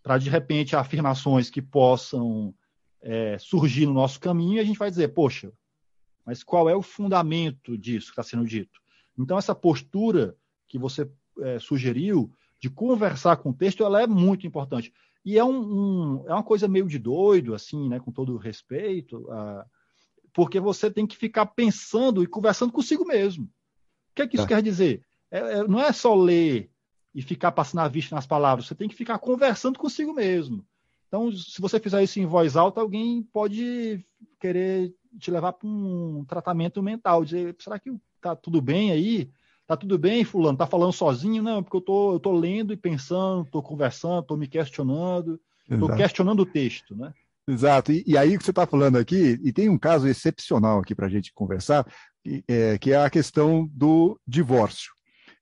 para, de repente, afirmações que possam surgir no nosso caminho, e a gente vai dizer, poxa, mas qual é o fundamento disso que está sendo dito? Então, essa postura que você sugeriu de conversar com o texto, ela é muito importante. E é uma coisa meio de doido, assim, né, com todo o respeito, porque você tem que ficar pensando e conversando consigo mesmo. O que é que isso quer dizer? Não é só ler e ficar passando a vista nas palavras, você tem que ficar conversando consigo mesmo. Então, se você fizer isso em voz alta, alguém pode querer te levar para um tratamento mental, dizer, será que está tudo bem aí? Tá tudo bem, fulano? Tá falando sozinho? Não, porque eu tô lendo e pensando, tô conversando, tô me questionando, tô questionando o texto, né? Exato. E aí o que você está falando aqui, e tem um caso excepcional aqui para a gente conversar, que é a questão do divórcio.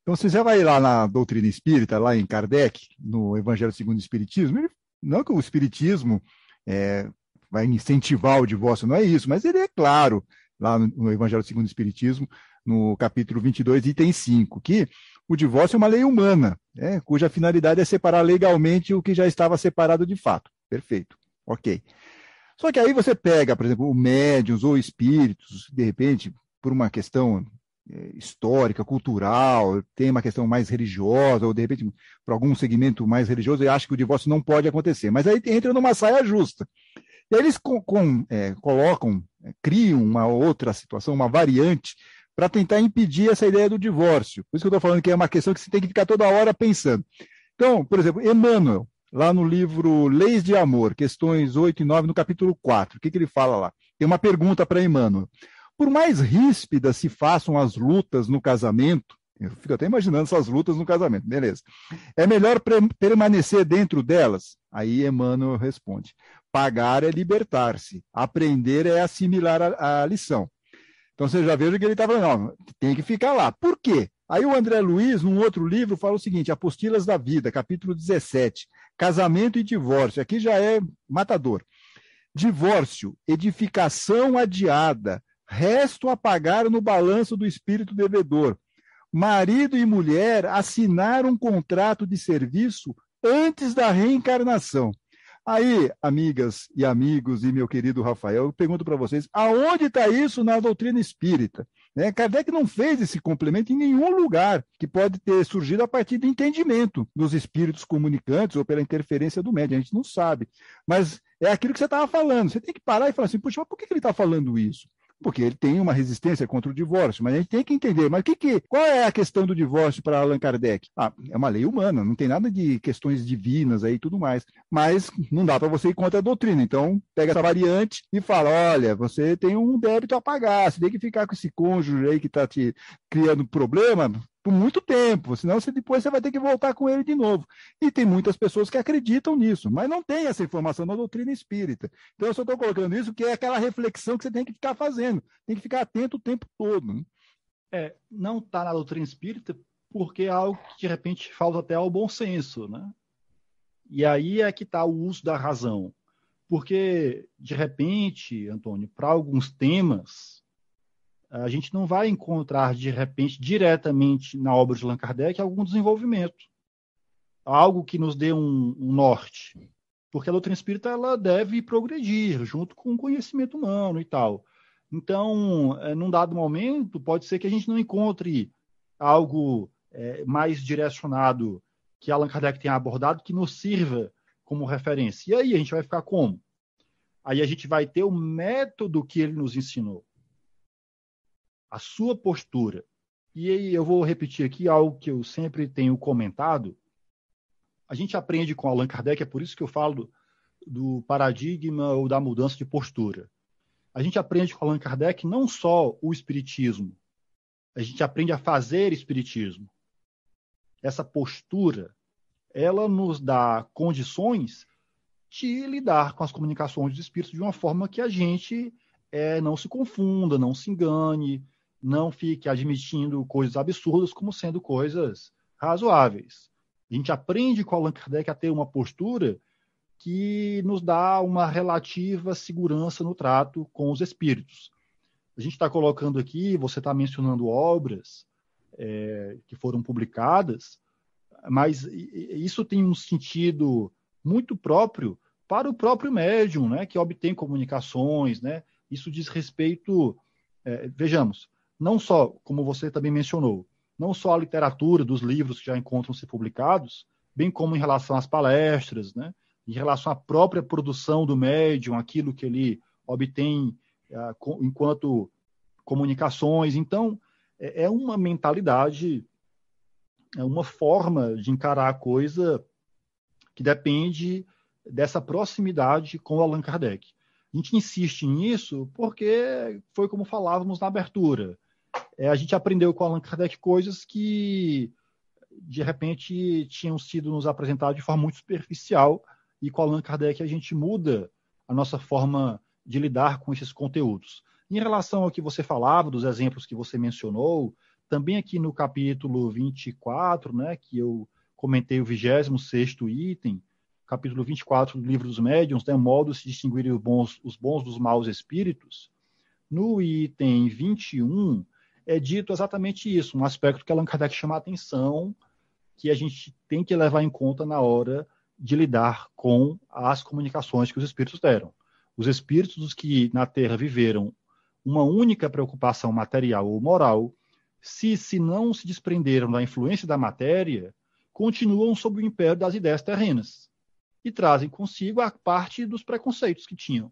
Então, você já vai lá na doutrina espírita, lá em Kardec, no Evangelho segundo o Espiritismo, não que o Espiritismo vai incentivar o divórcio, não é isso, mas ele é claro, lá no Evangelho segundo o Espiritismo, no capítulo 22, item 5, que o divórcio é uma lei humana, cuja finalidade é separar legalmente o que já estava separado de fato. Perfeito. Ok. Só que aí você pega, por exemplo, médiuns ou espíritos, de repente, por uma questão histórica, cultural, tem uma questão mais religiosa, ou de repente, por algum segmento mais religioso, e acha que o divórcio não pode acontecer. Mas aí entra numa saia justa. E aí eles colocam, criam uma outra situação, uma variante, para tentar impedir essa ideia do divórcio. Por isso que eu estou falando que é uma questão que você tem que ficar toda hora pensando. Então, por exemplo, Emmanuel, lá no livro Leis de Amor, questões 8 e 9, no capítulo 4, o que ele fala lá? Tem uma pergunta para Emmanuel. Por mais ríspidas se façam as lutas no casamento, eu fico até imaginando essas lutas no casamento, beleza. É melhor permanecer dentro delas? Aí Emmanuel responde: pagar é libertar-se, aprender é assimilar a lição. Então você já veja que ele está falando, não, tem que ficar lá. Por quê? Aí o André Luiz, num outro livro, fala o seguinte, Apostilas da Vida, capítulo 17, casamento e divórcio. Aqui já é matador. Divórcio, edificação adiada, resto a pagar no balanço do espírito devedor. Marido e mulher assinaram um contrato de serviço antes da reencarnação. Aí, amigas e amigos e meu querido Rafael, eu pergunto para vocês, aonde está isso na doutrina espírita? Kardec não fez esse complemento em nenhum lugar, que pode ter surgido a partir do entendimento dos espíritos comunicantes ou pela interferência do médium, a gente não sabe. Mas é aquilo que você estava falando, você tem que parar e falar assim, puxa, mas por que ele está falando isso? Porque ele tem uma resistência contra o divórcio, mas a gente tem que entender, mas qual é a questão do divórcio para Allan Kardec? É uma lei humana, não tem nada de questões divinas aí e tudo mais, mas não dá para você ir contra a doutrina, então pega essa variante e fala, olha, você tem um débito a pagar, você tem que ficar com esse cônjuge aí que está te criando problema por muito tempo, senão depois você vai ter que voltar com ele de novo. E tem muitas pessoas que acreditam nisso, mas não tem essa informação na doutrina espírita. Então eu só estou colocando isso, que é aquela reflexão que você tem que ficar fazendo, tem que ficar atento o tempo todo. Né? Não está na doutrina espírita porque é algo que de repente falta até ao bom senso, né? E aí é que está o uso da razão. Porque, de repente, Antônio, para alguns temas, a gente não vai encontrar, de repente, diretamente na obra de Allan Kardec, algum desenvolvimento. Algo que nos dê um norte. Porque a doutrina espírita ela deve progredir junto com o conhecimento humano e tal. Então, num dado momento, pode ser que a gente não encontre algo mais direcionado que Allan Kardec tenha abordado que nos sirva como referência. E aí a gente vai ficar como? Aí a gente vai ter o método que ele nos ensinou. A sua postura. E aí eu vou repetir aqui algo que eu sempre tenho comentado. A gente aprende com Allan Kardec, é por isso que eu falo do paradigma ou da mudança de postura. A gente aprende com Allan Kardec não só o espiritismo, a gente aprende a fazer espiritismo. Essa postura, ela nos dá condições de lidar com as comunicações dos espíritos de uma forma que a gente não se confunda, não se engane, não fique admitindo coisas absurdas como sendo coisas razoáveis. A gente aprende com Allan Kardec a ter uma postura que nos dá uma relativa segurança no trato com os espíritos. A gente está colocando aqui, você está mencionando obras que foram publicadas, mas isso tem um sentido muito próprio para o próprio médium, né, que obtém comunicações, né? Isso diz respeito, vejamos, não só, como você também mencionou, não só a literatura dos livros que já encontram-se publicados, bem como em relação às palestras, né? Em relação à própria produção do médium, aquilo que ele obtém enquanto comunicações. Então, é uma mentalidade, é uma forma de encarar a coisa que depende dessa proximidade com o Allan Kardec. A gente insiste nisso porque foi como falávamos na abertura. A gente aprendeu com o Allan Kardec coisas que, de repente, tinham sido nos apresentadas de forma muito superficial, e com o Allan Kardec a gente muda a nossa forma de lidar com esses conteúdos. Em relação ao que você falava, dos exemplos que você mencionou, também aqui no capítulo 24, né, que eu comentei o 26º item, capítulo 24 do Livro dos Médiuns, né, modo de se distinguir os bons dos maus espíritos, no item 21 é dito exatamente isso, um aspecto que Allan Kardec chama a atenção, que a gente tem que levar em conta na hora de lidar com as comunicações que os espíritos deram. Os espíritos que na Terra viveram uma única preocupação material ou moral, se não se desprenderam da influência da matéria, continuam sob o império das ideias terrenas e trazem consigo a parte dos preconceitos que tinham,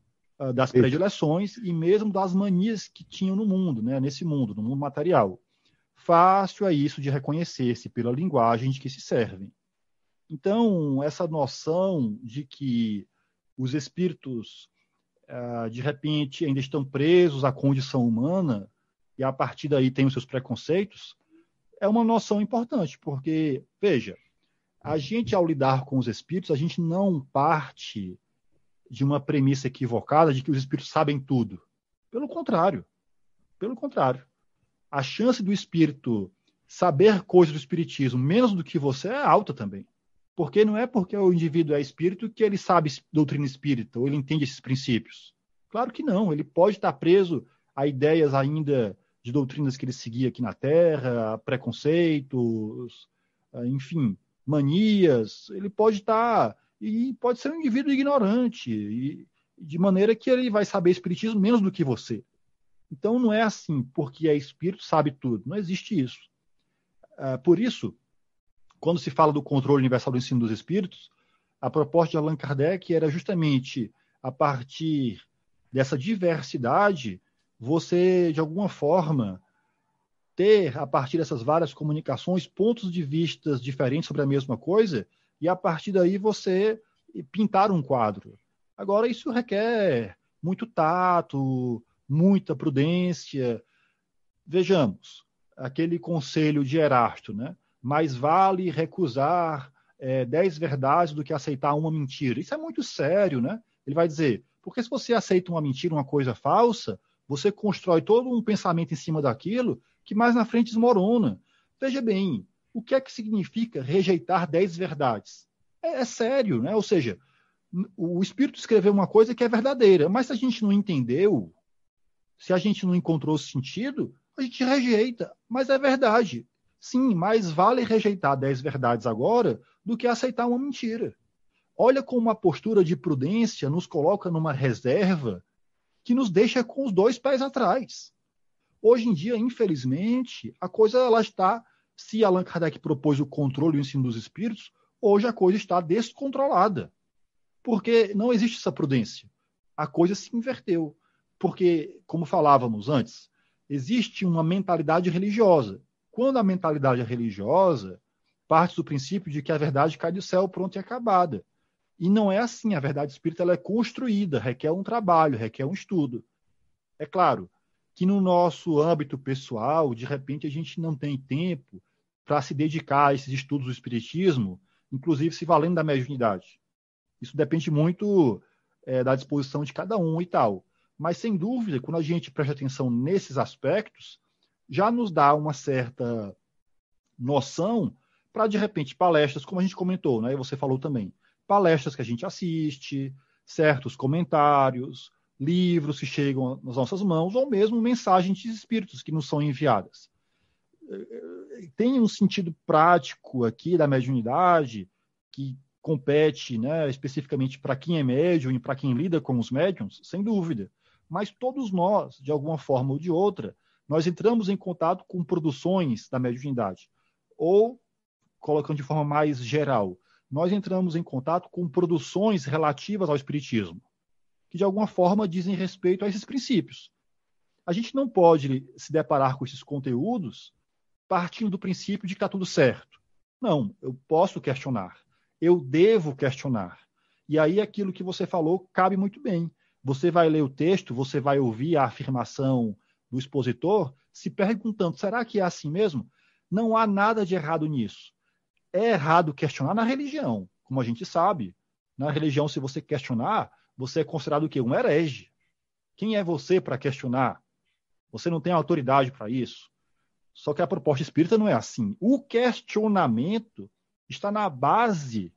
das predileções e mesmo das manias que tinham no mundo, né, nesse mundo, no mundo material. Fácil é isso de reconhecer-se pela linguagem de que se servem. Então, essa noção de que os espíritos, de repente, ainda estão presos à condição humana e, a partir daí, têm os seus preconceitos, é uma noção importante, porque, veja, a gente, ao lidar com os espíritos, a gente não parte de uma premissa equivocada de que os espíritos sabem tudo. Pelo contrário. A chance do espírito saber coisas do espiritismo menos do que você é alta também. Porque não é porque o indivíduo é espírito que ele sabe doutrina espírita, ou ele entende esses princípios. Claro que não, ele pode estar preso a ideias ainda de doutrinas que ele seguia aqui na Terra, preconceitos, enfim, manias. Ele pode estar, e pode ser um indivíduo ignorante, e de maneira que ele vai saber espiritismo menos do que você. Então não é assim, porque é espírito, sabe tudo. Não existe isso. Por isso, quando se fala do controle universal do ensino dos espíritos, a proposta de Allan Kardec era justamente, a partir dessa diversidade, você, de alguma forma, ter, a partir dessas várias comunicações, pontos de vista diferentes sobre a mesma coisa, e a partir daí você pintar um quadro. Agora, isso requer muito tato, muita prudência. Vejamos, aquele conselho de Erasto, né? Mais vale recusar 10 verdades do que aceitar uma mentira. Isso é muito sério, né? Ele vai dizer, porque se você aceita uma mentira, uma coisa falsa, você constrói todo um pensamento em cima daquilo que mais na frente desmorona. Veja bem, o que é que significa rejeitar 10 verdades? É sério, né? Ou seja, o Espírito escreveu uma coisa que é verdadeira, mas se a gente não entendeu, se a gente não encontrou sentido, a gente rejeita, mas é verdade. Sim, mais vale rejeitar 10 verdades agora do que aceitar uma mentira. Olha como a postura de prudência nos coloca numa reserva que nos deixa com os 2 pés atrás. Hoje em dia, infelizmente, a coisa ela está, se Allan Kardec propôs o controle e o ensino dos espíritos, hoje a coisa está descontrolada. Porque não existe essa prudência. A coisa se inverteu. Porque, como falávamos antes, existe uma mentalidade religiosa. Quando a mentalidade é religiosa, parte do princípio de que a verdade cai do céu pronta e acabada. E não é assim. A verdade espírita ela é construída, requer um trabalho, requer um estudo. É claro que no nosso âmbito pessoal, de repente, a gente não tem tempo para se dedicar a esses estudos do espiritismo, inclusive se valendo da mediunidade. Isso depende muito da disposição de cada um e tal. Mas, sem dúvida, quando a gente presta atenção nesses aspectos, já nos dá uma certa noção para, de repente, palestras, como a gente comentou, né? E você falou também, palestras que a gente assiste, certos comentários, livros que chegam nas nossas mãos, ou mesmo mensagens de espíritos que nos são enviadas. Tem um sentido prático aqui da mediunidade que compete, né, especificamente para quem é médium e para quem lida com os médiums, sem dúvida. Mas todos nós, de alguma forma ou de outra, nós entramos em contato com produções da mediunidade. Ou, colocando de forma mais geral, nós entramos em contato com produções relativas ao espiritismo, que de alguma forma dizem respeito a esses princípios. A gente não pode se deparar com esses conteúdos partindo do princípio de que está tudo certo. Não, eu posso questionar. Eu devo questionar. E aí aquilo que você falou cabe muito bem. Você vai ler o texto, você vai ouvir a afirmação do expositor, se perguntando, será que é assim mesmo? Não há nada de errado nisso. É errado questionar na religião, como a gente sabe. Na religião, se você questionar, você é considerado o quê? Um herege. Quem é você para questionar? Você não tem autoridade para isso. Só que a proposta espírita não é assim. O questionamento está na base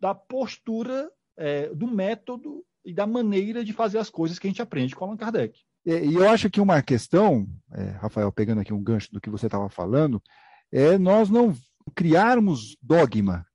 da postura, do método e da maneira de fazer as coisas que a gente aprende com Allan Kardec. E eu acho que uma questão, Rafael, pegando aqui um gancho do que você estava falando, é nós não criarmos dogma.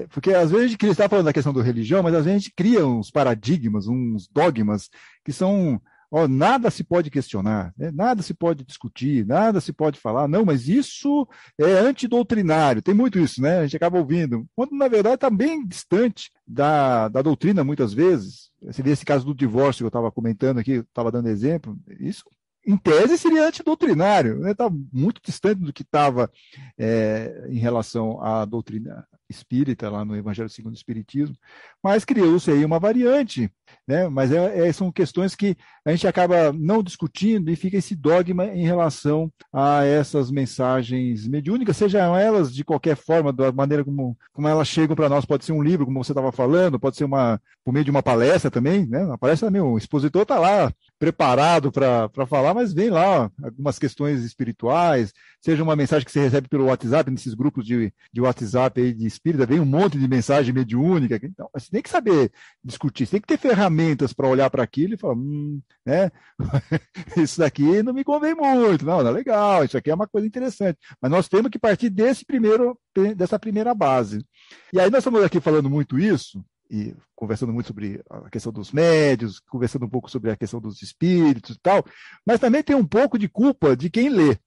Porque às vezes a gente está falando da questão da religião, mas às vezes a gente cria uns paradigmas, uns dogmas que são, nada se pode questionar, né? Nada se pode discutir, nada se pode falar. Não, mas isso é antidoutrinário. Tem muito isso, né? A gente acaba ouvindo. Quando, na verdade, está bem distante da doutrina, muitas vezes. Você vê esse caso do divórcio que eu estava comentando aqui, estava dando exemplo. Isso, em tese, seria antidoutrinário, né? Está muito distante do que estava em relação à doutrina espírita, lá no Evangelho segundo o Espiritismo, mas criou-se aí uma variante, né? Mas são questões que a gente acaba não discutindo e fica esse dogma em relação a essas mensagens mediúnicas, sejam elas de qualquer forma, da maneira como elas chegam para nós. Pode ser um livro, como você estava falando, pode ser por meio de uma palestra também, né? Uma palestra também, o expositor está lá preparado para falar, mas vem lá algumas questões espirituais, seja uma mensagem que você recebe pelo WhatsApp, nesses grupos de WhatsApp aí de espírita, vem um monte de mensagem mediúnica. Então, você tem que saber discutir, você tem que ter ferramentas para olhar para aquilo e falar, né? Isso daqui não me convém muito, não é legal, isso aqui é uma coisa interessante. Mas nós temos que partir dessa primeira base. E aí nós estamos aqui falando muito isso, e conversando muito sobre a questão dos médios, conversando um pouco sobre a questão dos espíritos e tal, mas também tem um pouco de culpa de quem lê.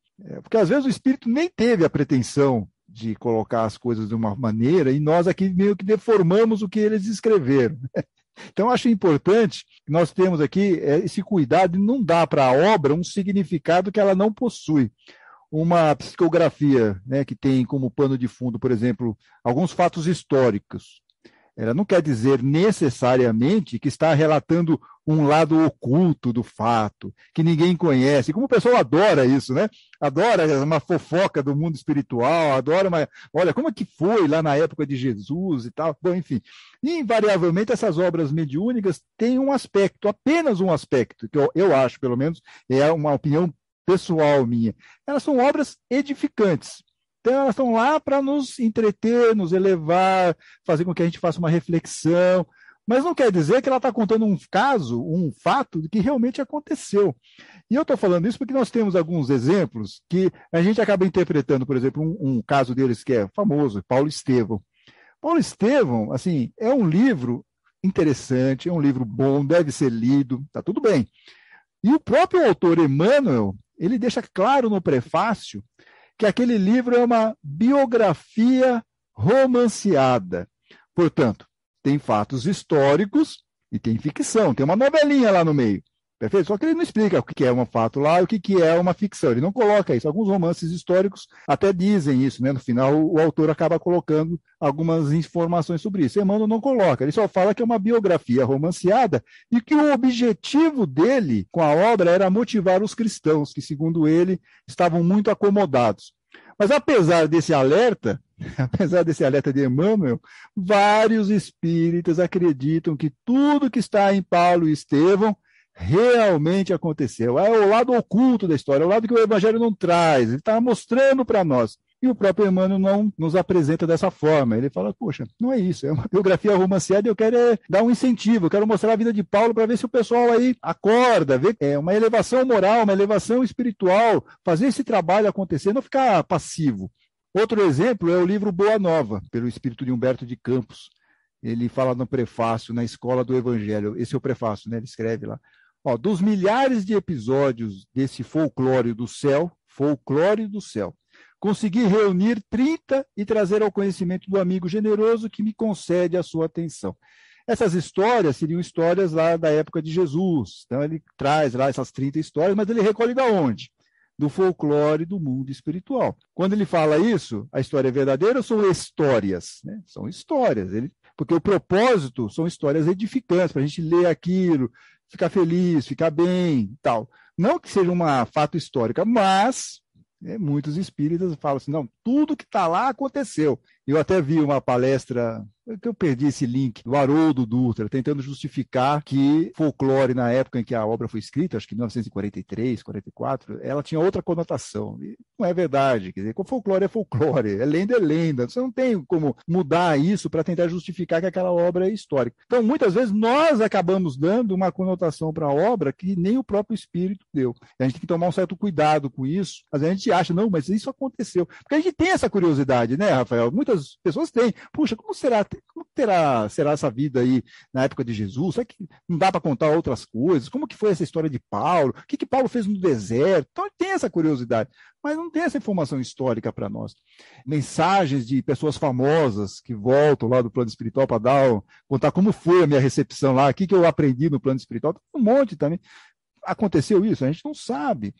Porque às vezes o espírito nem teve a pretensão de colocar as coisas de uma maneira e nós aqui meio que deformamos o que eles escreveram. Então, acho importante que nós temos aqui esse cuidado de não dar para a obra um significado que ela não possui. Uma psicografia, né, que tem como pano de fundo, por exemplo, alguns fatos históricos. Ela não quer dizer necessariamente que está relatando um lado oculto do fato, que ninguém conhece. Como o pessoal adora isso, né? Adora uma fofoca do mundo espiritual, olha, como é que foi lá na época de Jesus e tal. Bom, enfim. E, invariavelmente, essas obras mediúnicas têm um aspecto, apenas um aspecto, que eu acho, pelo menos, é uma opinião pessoal minha. Elas são obras edificantes. Então, elas estão lá para nos entreter, nos elevar, fazer com que a gente faça uma reflexão, mas não quer dizer que ela está contando um caso, um fato que realmente aconteceu. E eu estou falando isso porque nós temos alguns exemplos que a gente acaba interpretando, por exemplo, um caso deles que é famoso, Paulo Estevão. Paulo Estevão, assim, é um livro interessante, é um livro bom, deve ser lido, está tudo bem. E o próprio autor Emmanuel, ele deixa claro no prefácio que aquele livro é uma biografia romanceada. Portanto, tem fatos históricos e tem ficção, tem uma novelinha lá no meio. Perfeito? Só que ele não explica o que é um fato lá e o que é uma ficção. Ele não coloca isso. Alguns romances históricos até dizem isso, né? No final, o autor acaba colocando algumas informações sobre isso. Emmanuel não coloca. Ele só fala que é uma biografia romanceada e que o objetivo dele com a obra era motivar os cristãos, que, segundo ele, estavam muito acomodados. Mas apesar desse alerta de Emmanuel, vários espíritas acreditam que tudo que está em Paulo e Estevão realmente aconteceu. É o lado oculto da história, é o lado que o Evangelho não traz, ele está mostrando para nós. E o próprio Emmanuel não nos apresenta dessa forma. Ele fala, poxa, não é isso, é uma biografia romanceada e eu quero dar um incentivo, eu quero mostrar a vida de Paulo para ver se o pessoal aí acorda, vê uma elevação moral, uma elevação espiritual, fazer esse trabalho acontecer, não ficar passivo. Outro exemplo é o livro Boa Nova, pelo espírito de Humberto de Campos. Ele fala no prefácio, na Escola do Evangelho, esse é o prefácio, né? Ele escreve lá. Dos milhares de episódios desse folclore do céu, consegui reunir 30 e trazer ao conhecimento do amigo generoso que me concede a sua atenção. Essas histórias seriam histórias lá da época de Jesus. Então ele traz lá essas 30 histórias, mas ele recolhe da onde? Do folclore do mundo espiritual. Quando ele fala isso, a história é verdadeira ou são histórias? Né? São histórias. Porque o propósito são histórias edificantes, para a gente ler aquilo, ficar feliz, ficar bem, tal. Não que seja uma fato histórica, mas muitos espíritas falam assim, não, tudo que está lá aconteceu. Eu até vi uma palestra É que eu perdi esse link do Haroldo Dutra, tentando justificar que folclore, na época em que a obra foi escrita, acho que em 1943, 44, ela tinha outra conotação. E não é verdade. Quer dizer, folclore é folclore, é lenda. Você não tem como mudar isso para tentar justificar que aquela obra é histórica. Então, muitas vezes, nós acabamos dando uma conotação para a obra que nem o próprio espírito deu. A gente tem que tomar um certo cuidado com isso. Às vezes a gente acha, não, mas isso aconteceu. Porque a gente tem essa curiosidade, né, Rafael? Muitas pessoas têm. Puxa, como será essa vida aí na época de Jesus? Será que não dá para contar outras coisas? Como que foi essa história de Paulo? O que Paulo fez no deserto? Então, tem essa curiosidade, mas não tem essa informação histórica para nós. Mensagens de pessoas famosas que voltam lá do plano espiritual para contar como foi a minha recepção lá, o que eu aprendi no plano espiritual, um monte também. Aconteceu isso? A gente não sabe.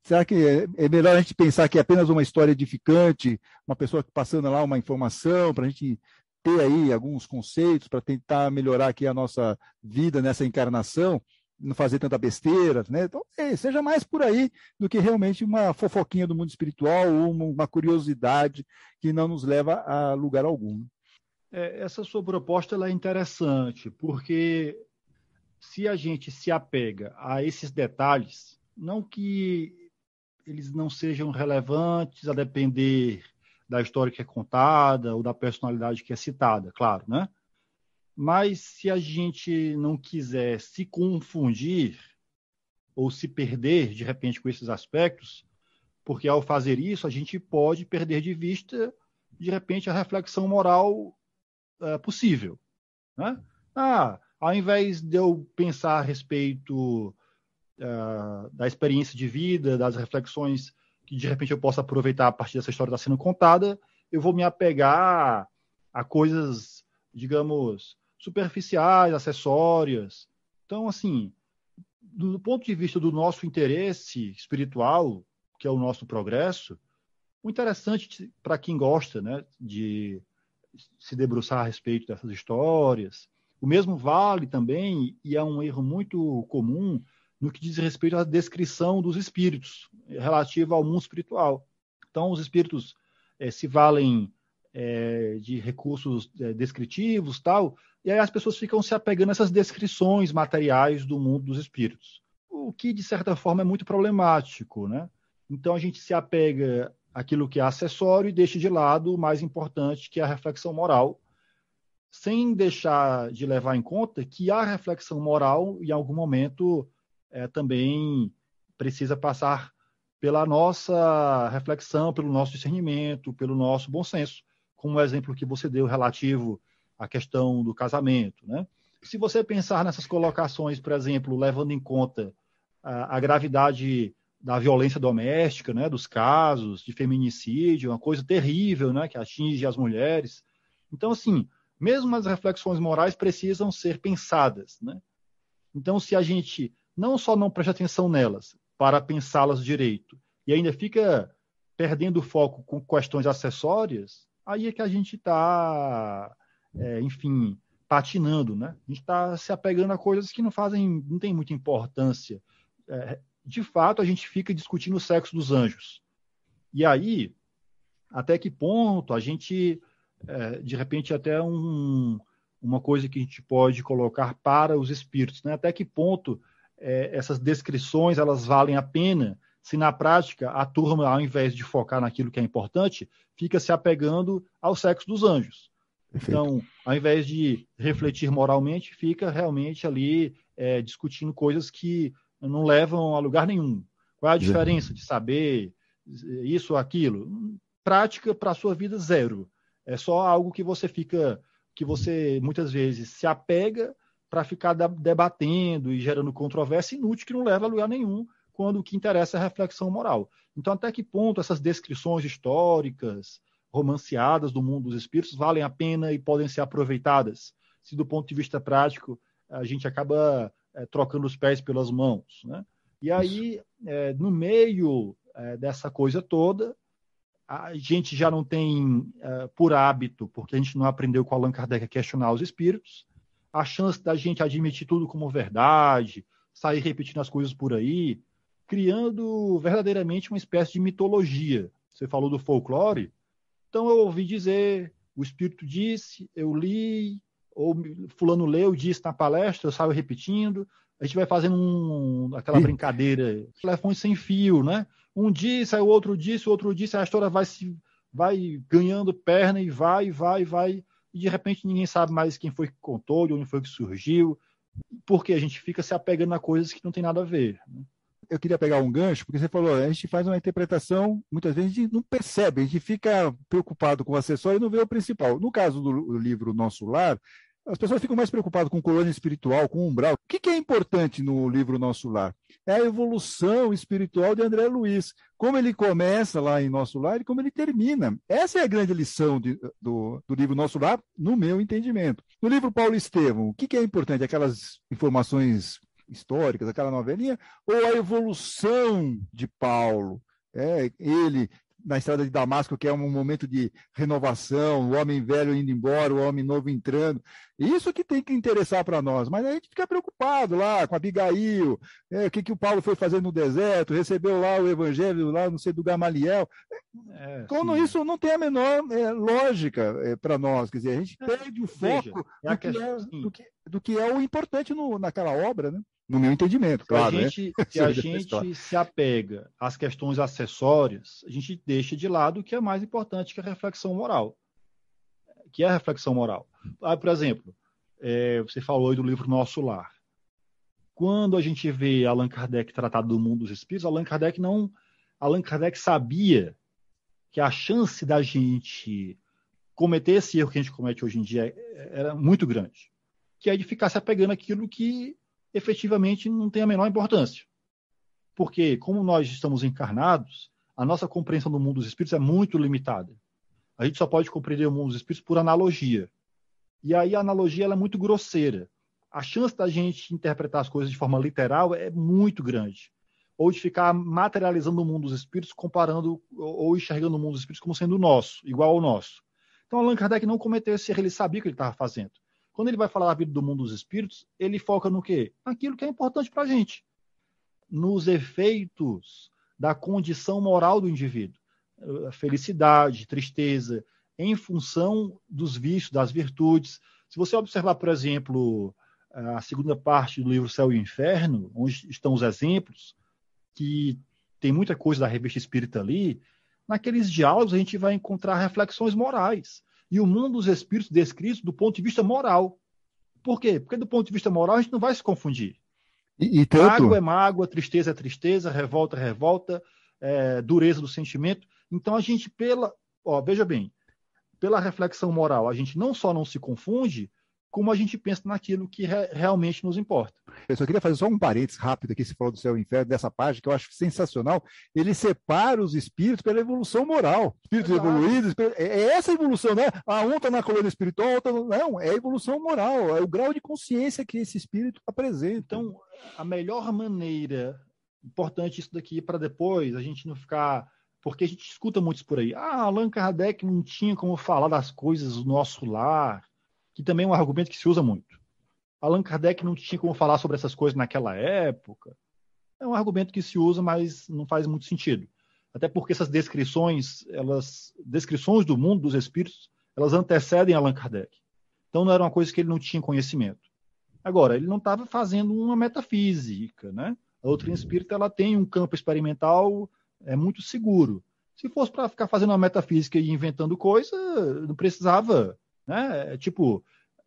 Será que é melhor a gente pensar que é apenas uma história edificante, uma pessoa passando lá uma informação para a gente ter aí alguns conceitos para tentar melhorar aqui a nossa vida nessa encarnação, não fazer tanta besteira, né? Então, seja mais por aí do que realmente uma fofoquinha do mundo espiritual ou uma curiosidade que não nos leva a lugar algum. Essa sua proposta ela é interessante, porque se a gente se apega a esses detalhes, não que eles não sejam relevantes a depender da história que é contada ou da personalidade que é citada, claro, né? Mas se a gente não quiser se confundir ou se perder, de repente, com esses aspectos, porque ao fazer isso, a gente pode perder de vista, de repente, a reflexão moral possível, né? Ao invés de eu pensar a respeito da experiência de vida, das reflexões que de repente eu possa aproveitar a partir dessa história que está sendo contada, eu vou me apegar a coisas, digamos, superficiais, acessórias. Então, assim, do ponto de vista do nosso interesse espiritual, que é o nosso progresso, o interessante para quem gosta, né, de se debruçar a respeito dessas histórias, o mesmo vale também, e é um erro muito comum, no que diz respeito à descrição dos espíritos, relativa ao mundo espiritual. Então, os espíritos se valem de recursos descritivos, tal, e aí as pessoas ficam se apegando a essas descrições materiais do mundo dos espíritos, o que, de certa forma, é muito problemático, né? Então, a gente se apega àquilo que é acessório e deixa de lado o mais importante, que é a reflexão moral, sem deixar de levar em conta que a reflexão moral, em algum momento, também precisa passar pela nossa reflexão, pelo nosso discernimento, pelo nosso bom senso, como o exemplo que você deu relativo à questão do casamento, né? Se você pensar nessas colocações, por exemplo, levando em conta a gravidade da violência doméstica, né, dos casos de feminicídio, uma coisa terrível, né, que atinge as mulheres. Então, assim, mesmo as reflexões morais precisam ser pensadas, né? Então, se a gente não só não presta atenção nelas para pensá-las direito e ainda fica perdendo o foco com questões acessórias, aí é que a gente está, enfim, patinando, né? A gente está se apegando a coisas que não tem muita importância. De fato, a gente fica discutindo o sexo dos anjos. E aí, até que ponto a gente, de repente, até uma coisa que a gente pode colocar para os espíritos, né? Até que ponto essas descrições elas valem a pena se na prática a turma, ao invés de focar naquilo que é importante, fica se apegando ao sexo dos anjos. Perfeito. Então, ao invés de refletir moralmente, fica realmente ali discutindo coisas que não levam a lugar nenhum. Qual é a diferença de saber isso ou aquilo? Prática para a sua vida, zero. É só algo que você muitas vezes se apega para ficar debatendo e gerando controvérsia inútil que não leva a lugar nenhum, quando o que interessa é a reflexão moral. Então, até que ponto essas descrições históricas, romanceadas do mundo dos espíritos valem a pena e podem ser aproveitadas, se do ponto de vista prático a gente acaba trocando os pés pelas mãos, né? E aí, no meio dessa coisa toda, a gente já não tem por hábito, porque a gente não aprendeu com Allan Kardec a questionar os espíritos, a chance da gente admitir tudo como verdade, sair repetindo as coisas por aí, criando verdadeiramente uma espécie de mitologia. Você falou do folclore, então eu ouvi dizer, o Espírito disse, eu li, ou fulano leu, disse na palestra, eu saio repetindo. A gente vai fazendo aquela brincadeira, telefone sem fio, né? Um disse, aí o outro disse, a história vai ganhando perna e vai, e de repente ninguém sabe mais quem foi que contou, de onde foi que surgiu, porque a gente fica se apegando a coisas que não tem nada a ver. Eu queria pegar um gancho, porque você falou, a gente faz uma interpretação, muitas vezes a gente não percebe, a gente fica preocupado com o acessório e não vê o principal. No caso do livro Nosso Lar, as pessoas ficam mais preocupadas com colônia espiritual, com umbral. O que é importante no livro Nosso Lar? É a evolução espiritual de André Luiz. Como ele começa lá em Nosso Lar e como ele termina. Essa é a grande lição do livro Nosso Lar, no meu entendimento. No livro Paulo Estevam, o que é importante? Aquelas informações históricas, aquela novelinha, ou a evolução de Paulo? Ele na estrada de Damasco, que é um momento de renovação, o homem velho indo embora, o homem novo entrando. Isso que tem que interessar para nós. Mas a gente fica preocupado lá com Abigail, o que o Paulo foi fazer no deserto, recebeu lá o evangelho, lá não sei, do Gamaliel. Quando isso não tem a menor lógica para nós. Quer dizer, a gente perde o foco do que é o importante naquela obra, né? No meu entendimento, claro. Se a gente se apega às questões acessórias, a gente deixa de lado o que é mais importante, que é a reflexão moral. Por exemplo, você falou aí do livro Nosso Lar. Quando a gente vê Allan Kardec tratado do mundo dos espíritos, Allan Kardec sabia que a chance da gente cometer esse erro que a gente comete hoje em dia era muito grande, que é de ficar se apegando àquilo que efetivamente não tem a menor importância. Porque, como nós estamos encarnados, a nossa compreensão do mundo dos espíritos é muito limitada. A gente só pode compreender o mundo dos espíritos por analogia. E aí a analogia ela é muito grosseira. A chance da gente interpretar as coisas de forma literal é muito grande. Ou de ficar materializando o mundo dos espíritos, comparando ou enxergando o mundo dos espíritos como sendo nosso, igual ao nosso. Então, Allan Kardec não cometeu esse erro, ele sabia o que ele estava fazendo. Quando ele vai falar da vida do mundo dos espíritos, ele foca no quê? Naquilo que é importante para a gente. Nos efeitos da condição moral do indivíduo. Felicidade, tristeza, em função dos vícios, das virtudes. Se você observar, por exemplo, a segunda parte do livro Céu e Inferno, onde estão os exemplos, que tem muita coisa da Revista Espírita ali, naqueles diálogos a gente vai encontrar reflexões morais. E o mundo dos espíritos descritos do ponto de vista moral. Por quê? Porque do ponto de vista moral a gente não vai se confundir. Mágoa é mágoa, tristeza é tristeza, revolta é revolta, dureza do sentimento. Então a gente, veja bem, pela reflexão moral, a gente não só não se confunde, como a gente pensa naquilo que realmente nos importa. Eu só queria fazer só um parênteses rápido aqui, você falou do Céu e Inferno, dessa página, que eu acho sensacional. Ele separa os espíritos pela evolução moral. Espíritos evoluídos, é essa evolução, né? Um está na colônia espiritual, outra não, é a evolução moral, é o grau de consciência que esse espírito apresenta. Então, a melhor maneira, importante isso daqui, para depois a gente não ficar... Porque a gente escuta muitos por aí. Allan Kardec não tinha como falar das coisas do nosso lar, que também é um argumento que se usa muito. Allan Kardec não tinha como falar sobre essas coisas naquela época. É um argumento que se usa, mas não faz muito sentido. Até porque essas descrições do mundo dos espíritos, elas antecedem Allan Kardec. Então não era uma coisa que ele não tinha conhecimento. Agora, ele não estava fazendo uma metafísica, né? A doutrina espírita ela tem um campo experimental muito seguro. Se fosse para ficar fazendo uma metafísica e inventando coisa, não precisava, né?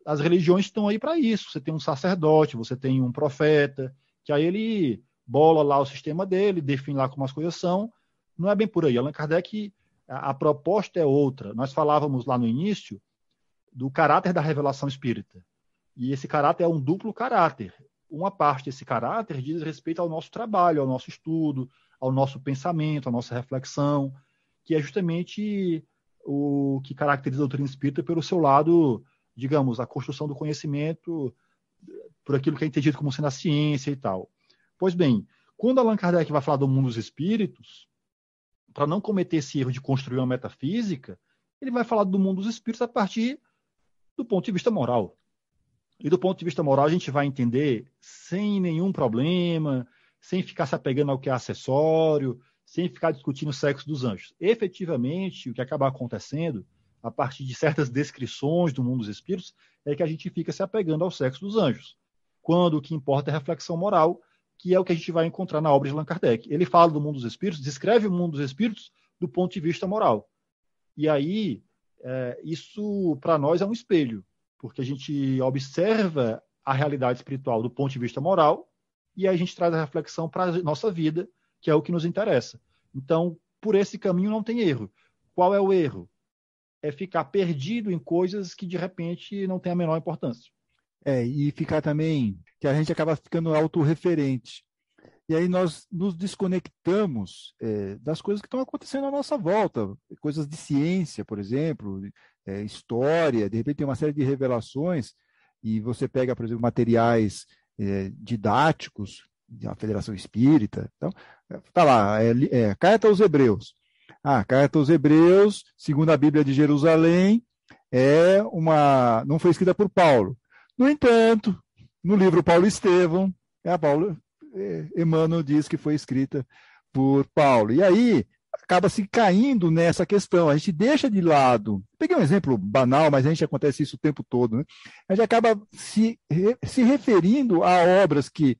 As religiões estão aí para isso. Você tem um sacerdote, você tem um profeta, que aí ele bola lá o sistema dele, define lá como as coisas são. Não é bem por aí. Allan Kardec, a proposta é outra. Nós falávamos lá no início do caráter da revelação espírita. E esse caráter é um duplo caráter. Uma parte desse caráter diz respeito ao nosso trabalho, ao nosso estudo, ao nosso pensamento, à nossa reflexão, que é justamente o que caracteriza a doutrina espírita pelo seu lado, digamos, a construção do conhecimento, por aquilo que é entendido como sendo a ciência e tal. Pois bem, quando Allan Kardec vai falar do mundo dos espíritos, para não cometer esse erro de construir uma metafísica, ele vai falar do mundo dos espíritos a partir do ponto de vista moral. E do ponto de vista moral a gente vai entender sem nenhum problema, sem ficar se apegando ao que é acessório, sem ficar discutindo o sexo dos anjos. Efetivamente, o que acaba acontecendo, a partir de certas descrições do mundo dos espíritos, é que a gente fica se apegando ao sexo dos anjos, quando o que importa é a reflexão moral, que é o que a gente vai encontrar na obra de Allan Kardec. Ele fala do mundo dos espíritos, descreve o mundo dos espíritos do ponto de vista moral. E aí, isso para nós é um espelho, porque a gente observa a realidade espiritual do ponto de vista moral, e aí a gente traz a reflexão para a nossa vida, que é o que nos interessa. Então, por esse caminho não tem erro. Qual é o erro? É ficar perdido em coisas que, de repente, não têm a menor importância. E ficar também, que a gente acaba ficando autorreferente. E aí nós nos desconectamos das coisas que estão acontecendo à nossa volta. Coisas de ciência, por exemplo, história, de repente tem uma série de revelações, e você pega, por exemplo, materiais didáticos da Federação Espírita. Então, está lá, Carta aos Hebreus. Carta aos Hebreus, segundo a Bíblia de Jerusalém, não foi escrita por Paulo. No entanto, no livro Paulo Estevão, Emmanuel diz que foi escrita por Paulo. E aí acaba se caindo nessa questão. A gente deixa de lado. Peguei um exemplo banal, mas a gente acontece isso o tempo todo, né? A gente acaba se referindo a obras que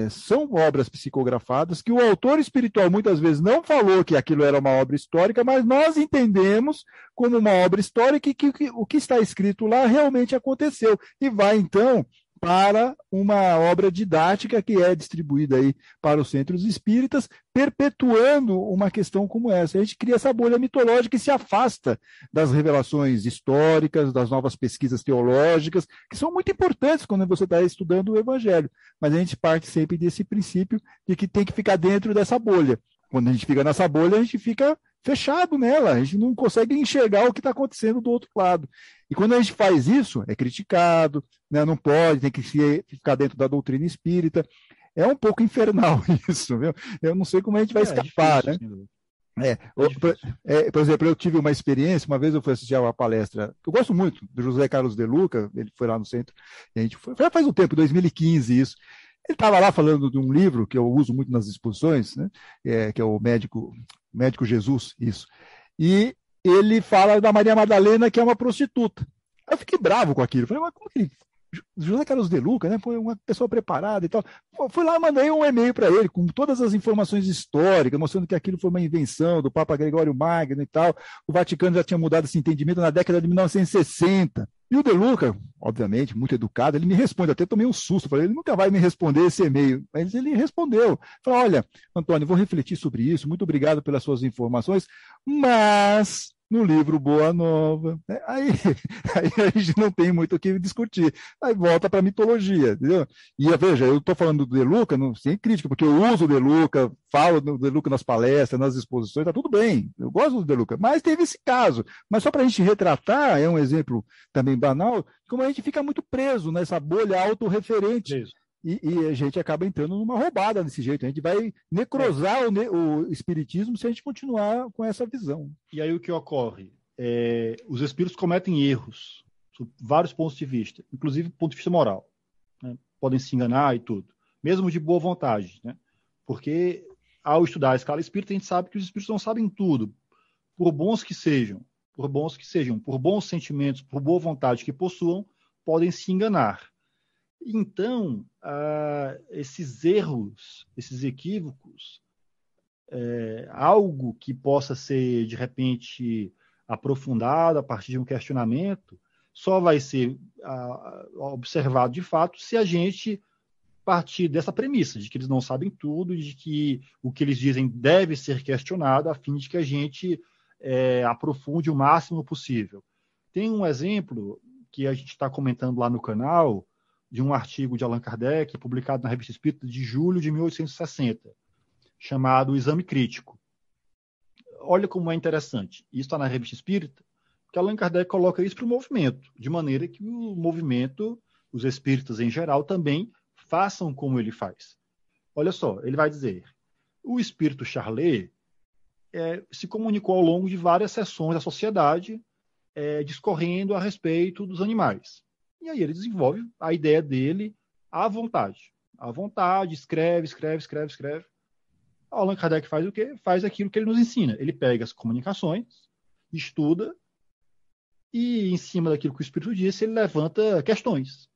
são obras psicografadas, que o autor espiritual muitas vezes não falou que aquilo era uma obra histórica, mas nós entendemos como uma obra histórica e que o que está escrito lá realmente aconteceu. E vai, então, para uma obra didática que é distribuída aí para os centros espíritas, perpetuando uma questão como essa. A gente cria essa bolha mitológica e se afasta das revelações históricas, das novas pesquisas teológicas, que são muito importantes quando você está estudando o Evangelho. Mas a gente parte sempre desse princípio de que tem que ficar dentro dessa bolha. Quando a gente fica nessa bolha, a gente fica fechado nela, a gente não consegue enxergar o que está acontecendo do outro lado. E quando a gente faz isso, é criticado, né? Não pode, tem que ficar dentro da doutrina espírita. É um pouco infernal isso, viu? Eu não sei como a gente vai escapar, difícil, né? Por exemplo, eu tive uma experiência, uma vez eu fui assistir a uma palestra, eu gosto muito, do José Carlos De Luca, ele foi lá no centro, e a gente foi faz um tempo, 2015 isso. Ele estava lá falando de um livro que eu uso muito nas exposições, né? Que é o Médico Jesus, isso. E ele fala da Maria Madalena, que é uma prostituta. Eu fiquei bravo com aquilo. Falei, mas como que ele... José Carlos De Luca, né? Foi uma pessoa preparada e tal. Fui lá, mandei um e-mail para ele com todas as informações históricas, mostrando que aquilo foi uma invenção do Papa Gregório Magno e tal. O Vaticano já tinha mudado esse entendimento na década de 1960. E o De Luca, obviamente, muito educado, ele me responde, até tomei um susto, falei, ele nunca vai me responder esse e-mail, mas ele respondeu, falou, olha, Antônio, vou refletir sobre isso, muito obrigado pelas suas informações, mas no livro Boa Nova, né? aí a gente não tem muito o que discutir, aí volta para a mitologia, entendeu? E veja, eu estou falando do De Luca, sem crítica, porque eu uso o De Luca, falo do De Luca nas palestras, nas exposições, tá tudo bem, eu gosto do De Luca, mas teve esse caso, mas só para a gente retratar, é um exemplo também banal, como a gente fica muito preso nessa bolha autorreferente. E a gente acaba entrando numa roubada desse jeito. A gente vai necrosar o espiritismo se a gente continuar com essa visão. E aí o que ocorre? Os espíritos cometem erros, sob vários pontos de vista, inclusive do ponto de vista moral. Né? Podem se enganar e tudo, mesmo de boa vontade. Né? Porque ao estudar a escala espírita, a gente sabe que os espíritos não sabem tudo. Por bons que sejam, por bons sentimentos, por boa vontade que possuam, podem se enganar. Então, esses erros, esses equívocos, algo que possa ser, de repente, aprofundado a partir de um questionamento, só vai ser observado de fato se a gente partir dessa premissa, de que eles não sabem tudo, de que o que eles dizem deve ser questionado, a fim de que a gente aprofunde o máximo possível. Tem um exemplo que a gente está comentando lá no canal, de um artigo de Allan Kardec, publicado na Revista Espírita de julho de 1860, chamado Exame Crítico. Olha como é interessante. Isso está na Revista Espírita, porque Allan Kardec coloca isso para o movimento, de maneira que o movimento, os espíritas em geral, também façam como ele faz. Olha só, ele vai dizer, o espírito Charlet se comunicou ao longo de várias sessões da sociedade, discorrendo a respeito dos animais. E aí ele desenvolve a ideia dele à vontade. À vontade, escreve. Allan Kardec faz o quê? Faz aquilo que ele nos ensina. Ele pega as comunicações, estuda e em cima daquilo que o Espírito disse, ele levanta questões.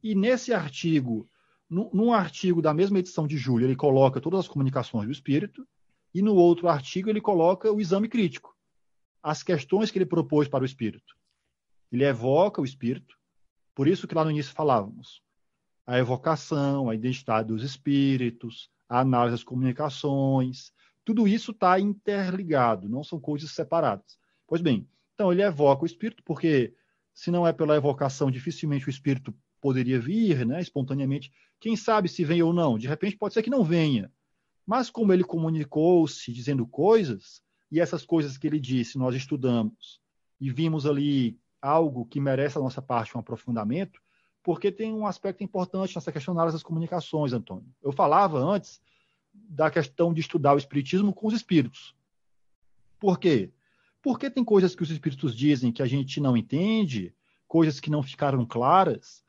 E nesse artigo, num artigo da mesma edição de julho, ele coloca todas as comunicações do Espírito, e no outro artigo ele coloca o exame crítico, as questões que ele propôs para o Espírito. Ele evoca o Espírito, por isso que lá no início falávamos, a evocação, a identidade dos Espíritos, a análise das comunicações, tudo isso está interligado, não são coisas separadas. Pois bem, então ele evoca o Espírito, porque se não é pela evocação, dificilmente o Espírito poderia vir, né, espontaneamente. Quem sabe se vem ou não? De repente pode ser que não venha. Mas como ele comunicou-se dizendo coisas, e essas coisas que ele disse nós estudamos, e vimos ali algo que merece a nossa parte um aprofundamento, porque tem um aspecto importante nessa questão da análise das comunicações, Antônio. Eu falava antes da questão de estudar o Espiritismo com os Espíritos. Por quê? Porque tem coisas que os Espíritos dizem que a gente não entende, coisas que não ficaram claras,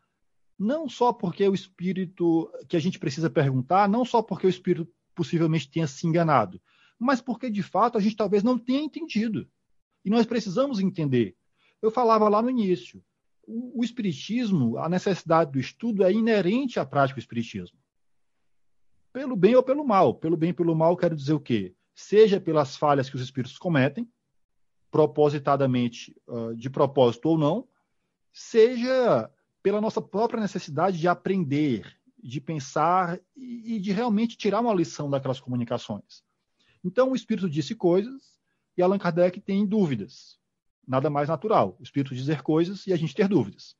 não só porque o Espírito, que a gente precisa perguntar, não só porque o Espírito possivelmente tenha se enganado, mas porque, de fato, a gente talvez não tenha entendido. E nós precisamos entender. Eu falava lá no início, o Espiritismo, a necessidade do estudo é inerente à prática do Espiritismo. Pelo bem ou pelo mal. Pelo bem e pelo mal, quero dizer o quê? Seja pelas falhas que os Espíritos cometem, propositadamente, de propósito ou não, seja pela nossa própria necessidade de aprender, de pensar e de realmente tirar uma lição daquelas comunicações. Então, o Espírito disse coisas e Allan Kardec tem dúvidas. Nada mais natural. O Espírito dizer coisas e a gente ter dúvidas.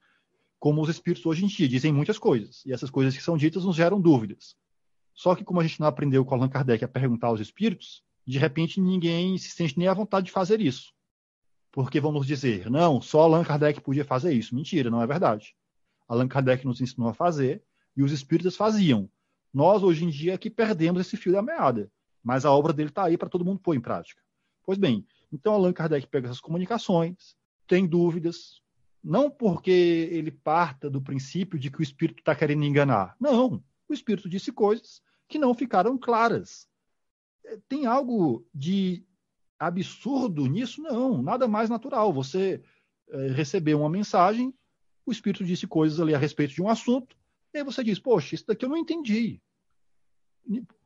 Como os Espíritos hoje em dia dizem muitas coisas. E essas coisas que são ditas nos geram dúvidas. Só que como a gente não aprendeu com Allan Kardec a perguntar aos Espíritos, de repente ninguém se sente nem à vontade de fazer isso. Porque vão nos dizer, não, só Allan Kardec podia fazer isso. Mentira, não é verdade. Allan Kardec nos ensinou a fazer e os Espíritas faziam. Nós, hoje em dia, é que perdemos esse fio da meada. Mas a obra dele está aí para todo mundo pôr em prática. Pois bem, então Allan Kardec pega essas comunicações, tem dúvidas, não porque ele parta do princípio de que o Espírito está querendo enganar. Não, o Espírito disse coisas que não ficaram claras. Tem algo de absurdo nisso? Não, nada mais natural. Você recebeu uma mensagem, o Espírito disse coisas ali a respeito de um assunto, e aí você diz, poxa, isso daqui eu não entendi.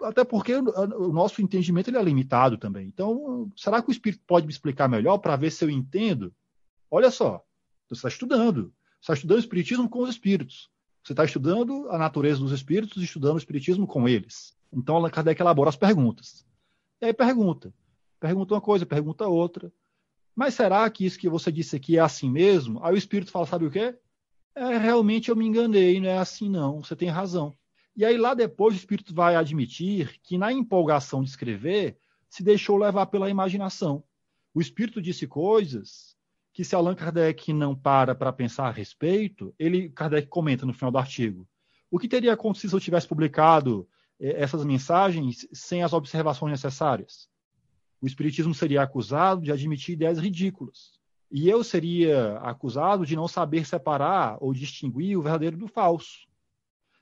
Até porque o nosso entendimento ele é limitado também. Então, será que o Espírito pode me explicar melhor para ver se eu entendo? Olha só, você está estudando. Você está estudando o Espiritismo com os Espíritos. Você está estudando a natureza dos Espíritos e estudando o Espiritismo com eles. Então, Allan Kardec elabora as perguntas. E aí pergunta. Pergunta uma coisa, pergunta outra. Mas será que isso que você disse aqui é assim mesmo? Aí o Espírito fala, sabe o quê? Realmente eu me enganei, não é assim não, você tem razão. E aí lá depois o Espírito vai admitir que na empolgação de escrever se deixou levar pela imaginação. O Espírito disse coisas que se Allan Kardec não para pensar a respeito, Kardec comenta no final do artigo. O que teria acontecido se eu tivesse publicado essas mensagens sem as observações necessárias? O Espiritismo seria acusado de admitir ideias ridículas. E eu seria acusado de não saber separar ou distinguir o verdadeiro do falso.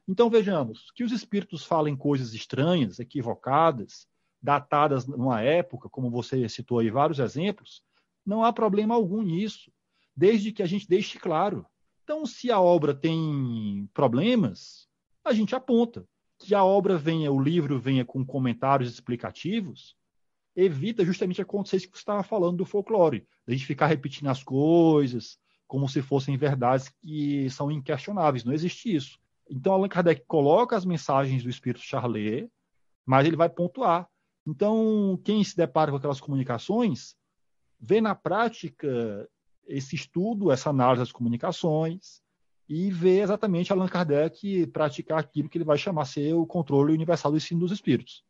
Então, vejamos, que os espíritos falem coisas estranhas, equivocadas, datadas numa época, como você citou aí vários exemplos, não há problema algum nisso, desde que a gente deixe claro. Então, se a obra tem problemas, a gente aponta. Que a obra o livro venha com comentários explicativos, evita justamente acontecer isso que você estava falando do folclore, a gente ficar repetindo as coisas como se fossem verdades que são inquestionáveis. Não existe isso. Então, Allan Kardec coloca as mensagens do Espírito Charlet, mas ele vai pontuar. Então, quem se depara com aquelas comunicações, vê na prática esse estudo, essa análise das comunicações, e vê exatamente Allan Kardec praticar aquilo que ele vai chamar ser o controle universal do ensino dos espíritos.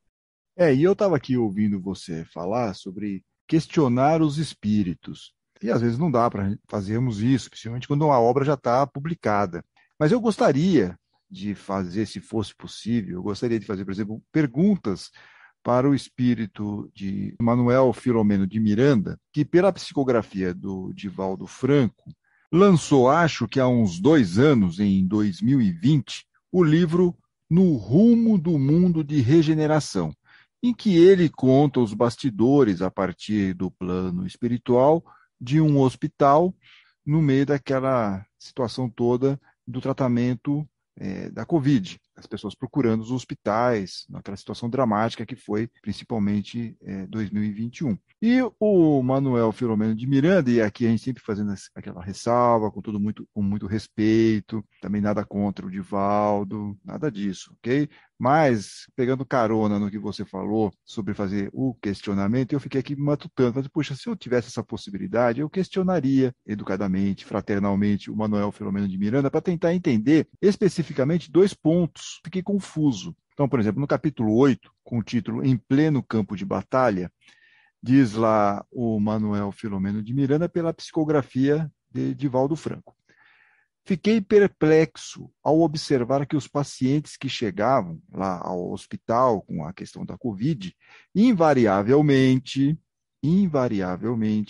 E eu estava aqui ouvindo você falar sobre questionar os espíritos. E às vezes não dá para fazermos isso, principalmente quando uma obra já está publicada. Mas eu gostaria de fazer, se fosse possível, eu gostaria de fazer, por exemplo, perguntas para o espírito de Manuel Filomeno de Miranda, que pela psicografia do Divaldo Franco, lançou, acho que há uns 2 anos, em 2020, o livro No Rumo do Mundo de Regeneração, em que ele conta os bastidores, a partir do plano espiritual, de um hospital no meio daquela situação toda do tratamento da Covid. As pessoas procurando os hospitais, naquela situação dramática que foi, principalmente, 2021. E o Manuel Filomeno de Miranda, e aqui a gente sempre fazendo aquela ressalva, com muito respeito, também nada contra o Divaldo, nada disso, ok? Mas, pegando carona no que você falou sobre fazer o questionamento, eu fiquei aqui me matutando. Falei, puxa, se eu tivesse essa possibilidade, eu questionaria educadamente, fraternalmente, o Manuel Filomeno de Miranda para tentar entender especificamente 2 pontos. Fiquei confuso. Então, por exemplo, no capítulo 8, com o título Em Pleno Campo de Batalha, diz lá o Manuel Filomeno de Miranda pela psicografia de Divaldo Franco. Fiquei perplexo ao observar que os pacientes que chegavam lá ao hospital com a questão da Covid, invariavelmente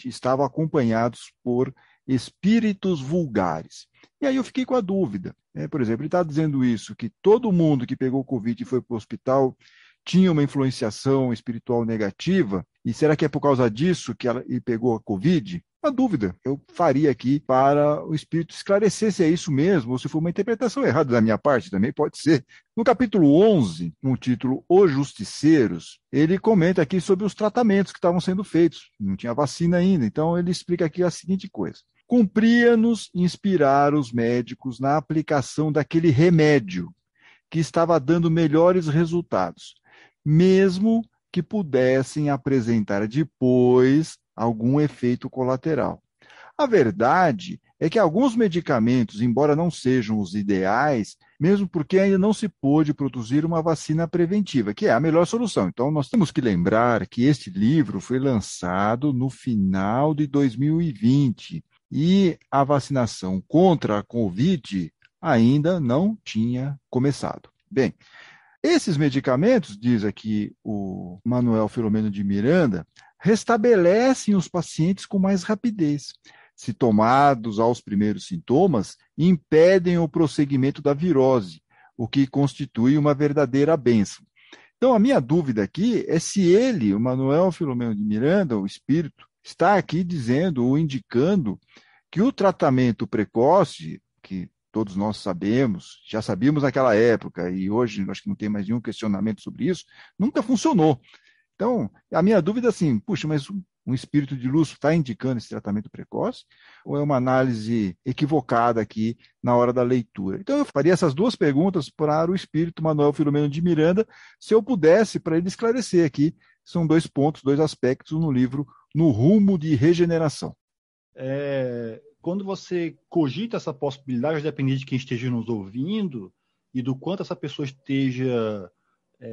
estavam acompanhados por espíritos vulgares. E aí eu fiquei com a dúvida. Por exemplo, ele está dizendo isso, que todo mundo que pegou Covid e foi para o hospital tinha uma influenciação espiritual negativa, e será que é por causa disso que ele pegou a Covid? Uma dúvida. Eu faria aqui para o Espírito esclarecer se é isso mesmo, ou se for uma interpretação errada da minha parte, também pode ser. No capítulo 11, no título Os Justiceiros, ele comenta aqui sobre os tratamentos que estavam sendo feitos. Não tinha vacina ainda, então ele explica aqui a seguinte coisa. Cumpria-nos inspirar os médicos na aplicação daquele remédio que estava dando melhores resultados, mesmo que pudessem apresentar depois algum efeito colateral. A verdade é que alguns medicamentos, embora não sejam os ideais, mesmo porque ainda não se pôde produzir uma vacina preventiva, que é a melhor solução. Então, nós temos que lembrar que este livro foi lançado no final de 2020 e a vacinação contra a Covid ainda não tinha começado. Bem, esses medicamentos, diz aqui o Manuel Filomeno de Miranda, restabelecem os pacientes com mais rapidez. Se tomados aos primeiros sintomas, impedem o prosseguimento da virose, o que constitui uma verdadeira bênção. Então, a minha dúvida aqui é se ele, o Manuel Filomeno de Miranda, o espírito, está aqui dizendo ou indicando que o tratamento precoce, que todos nós sabemos, já sabíamos naquela época, e hoje acho que não tem mais nenhum questionamento sobre isso, nunca funcionou. Então, a minha dúvida é assim, puxa, mas um espírito de luz está indicando esse tratamento precoce? Ou é uma análise equivocada aqui na hora da leitura? Então, eu faria essas 2 perguntas para o espírito Manuel Filomeno de Miranda, se eu pudesse, para ele esclarecer aqui. São 2 pontos, 2 aspectos no livro No Rumo de Regeneração. Quando você cogita essa possibilidade, depende de quem esteja nos ouvindo e do quanto essa pessoa esteja,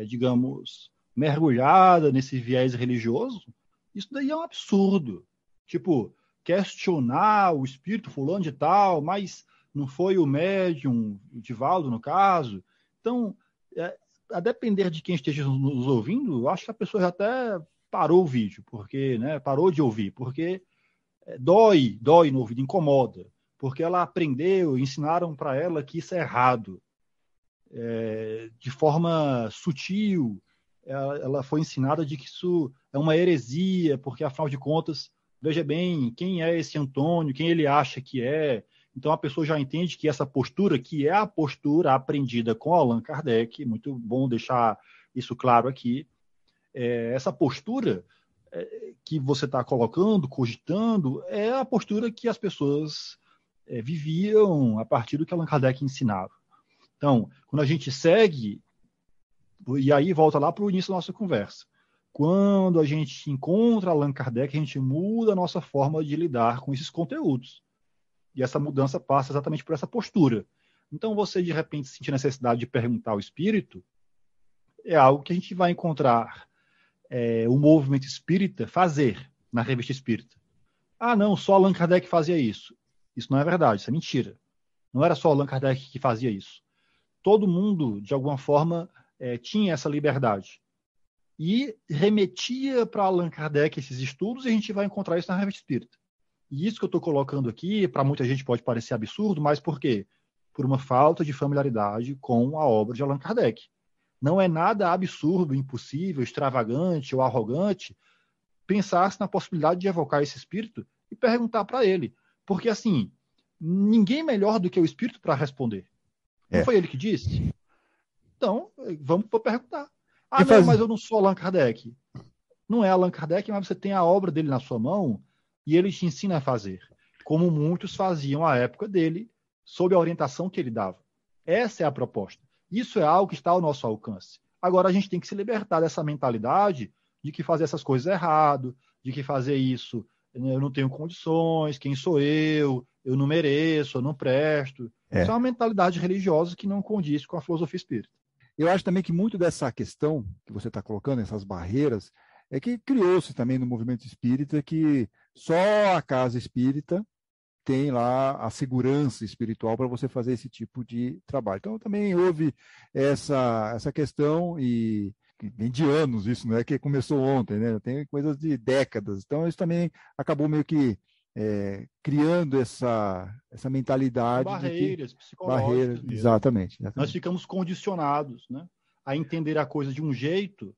digamos, mergulhada nesse viés religioso, isso daí é um absurdo. Tipo, questionar o espírito fulano de tal, mas não foi o médium, o Divaldo, no caso. Então, a depender de quem esteja nos ouvindo, eu acho que a pessoa já até parou o vídeo, porque, né, parou de ouvir, porque dói no ouvido, incomoda, porque ela aprendeu, ensinaram para ela que isso é errado, de forma sutil. Ela foi ensinada de que isso é uma heresia, porque, afinal de contas, veja bem, quem é esse Antônio, quem ele acha que é. Então, a pessoa já entende que essa postura, que é a postura aprendida com Allan Kardec, muito bom deixar isso claro aqui, essa postura que você está colocando, cogitando, é a postura que as pessoas viviam a partir do que Allan Kardec ensinava. Então, quando a gente segue, e aí volta lá para o início da nossa conversa, quando a gente encontra Allan Kardec, a gente muda a nossa forma de lidar com esses conteúdos. E essa mudança passa exatamente por essa postura. Então, você, de repente, sentir necessidade de perguntar ao espírito, é algo que a gente vai encontrar o movimento espírita fazer na revista espírita. Ah, não, só Allan Kardec fazia isso. Isso não é verdade, isso é mentira. Não era só Allan Kardec que fazia isso. Todo mundo, de alguma forma, tinha essa liberdade. E remetia para Allan Kardec esses estudos, e a gente vai encontrar isso na revista espírita. E isso que eu estou colocando aqui, para muita gente pode parecer absurdo, mas por quê? Por uma falta de familiaridade com a obra de Allan Kardec. Não é nada absurdo, impossível, extravagante ou arrogante pensar-se na possibilidade de evocar esse espírito e perguntar para ele: Porque, assim, ninguém melhor do que o Espírito para responder. Não foi ele que disse? Então, vamos perguntar. Não, mas eu não sou Allan Kardec. Não é Allan Kardec, mas você tem a obra dele na sua mão e ele te ensina a fazer, como muitos faziam à época dele, sob a orientação que ele dava. Essa é a proposta. Isso é algo que está ao nosso alcance. Agora, a gente tem que se libertar dessa mentalidade de que fazer essas coisas é errado, de que fazer isso eu não tenho condições, quem sou eu não mereço, eu não presto. Isso é uma mentalidade religiosa que não condiz com a filosofia espírita. Eu acho também que muito dessa questão que você está colocando, essas barreiras, é que criou-se também no movimento espírita que só a casa espírita tem lá a segurança espiritual para você fazer esse tipo de trabalho. Então também houve essa questão e vem de anos isso, não é que começou ontem, né? Tem coisas de décadas. Então isso também acabou meio que criando essa mentalidade barreiras de que, psicológicas. Exatamente. Nós ficamos condicionados, né, a entender a coisa de um jeito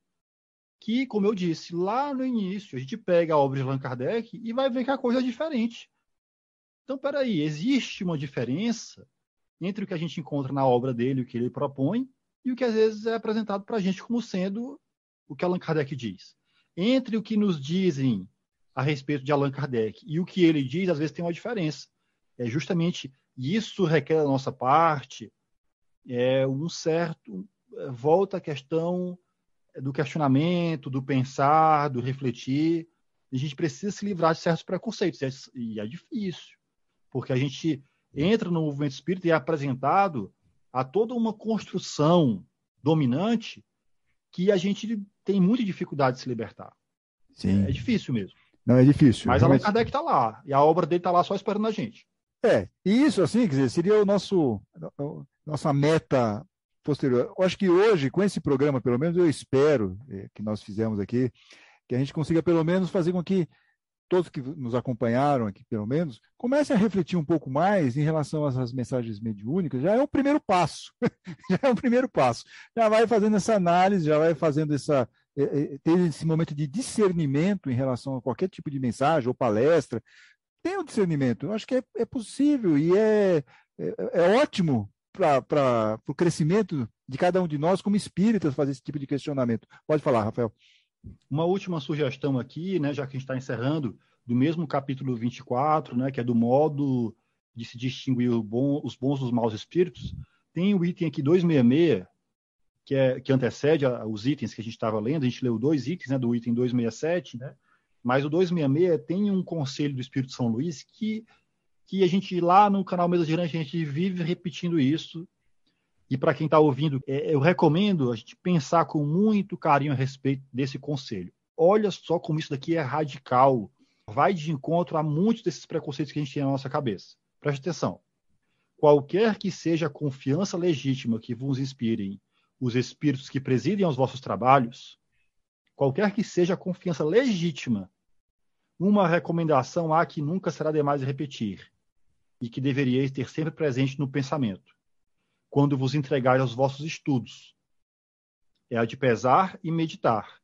que, como eu disse lá no início, a gente pega a obra de Allan Kardec e vai ver que a coisa é diferente. Então, peraí, existe uma diferença entre o que a gente encontra na obra dele, o que ele propõe, e o que às vezes é apresentado para a gente como sendo o que Allan Kardec diz. Entre o que nos dizem a respeito de Allan Kardec e o que ele diz, às vezes tem uma diferença. É justamente isso requer da nossa parte volta à questão do questionamento, do pensar, do refletir. A gente precisa se livrar de certos preconceitos, e é difícil, porque a gente entra no movimento espírita e é apresentado a toda uma construção dominante que a gente tem muita dificuldade de se libertar. Sim. É difícil mesmo. Não, é difícil. Mas Allan Kardec está lá, e a obra dele está lá só esperando a gente. E isso, assim, quer dizer, seria nossa meta posterior. Eu acho que hoje, com esse programa, pelo menos eu espero que nós fizemos aqui, que a gente consiga pelo menos fazer com que todos que nos acompanharam aqui, pelo menos, comecem a refletir um pouco mais em relação a essas mensagens mediúnicas. Já é o primeiro passo. Já é o primeiro passo. Já vai fazendo essa análise, já vai fazendo ter esse momento de discernimento em relação a qualquer tipo de mensagem ou palestra. Tem o discernimento. Eu acho que é possível e é ótimo para o crescimento de cada um de nós como espíritas fazer esse tipo de questionamento. Pode falar, Rafael. Uma última sugestão aqui, né, já que a gente está encerrando, do mesmo capítulo 24, né, que é do modo de se distinguir os bons dos maus espíritos, tem o item aqui 266, que antecede os itens que a gente estava lendo. A gente leu 2 itens, né, do item 267, né, mas o 266 tem um conselho do Espírito São Luís que a gente, lá no canal Mesa Girante, a gente vive repetindo isso. E para quem está ouvindo, eu recomendo a gente pensar com muito carinho a respeito desse conselho. Olha só como isso daqui é radical. Vai de encontro a muitos desses preconceitos que a gente tem na nossa cabeça. Preste atenção. Qualquer que seja a confiança legítima que vos inspirem os espíritos que presidem aos vossos trabalhos, qualquer que seja a confiança legítima, uma recomendação há que nunca será demais repetir e que deveríeis ter sempre presente no pensamento, quando vos entregares aos vossos estudos. É a de pesar e meditar.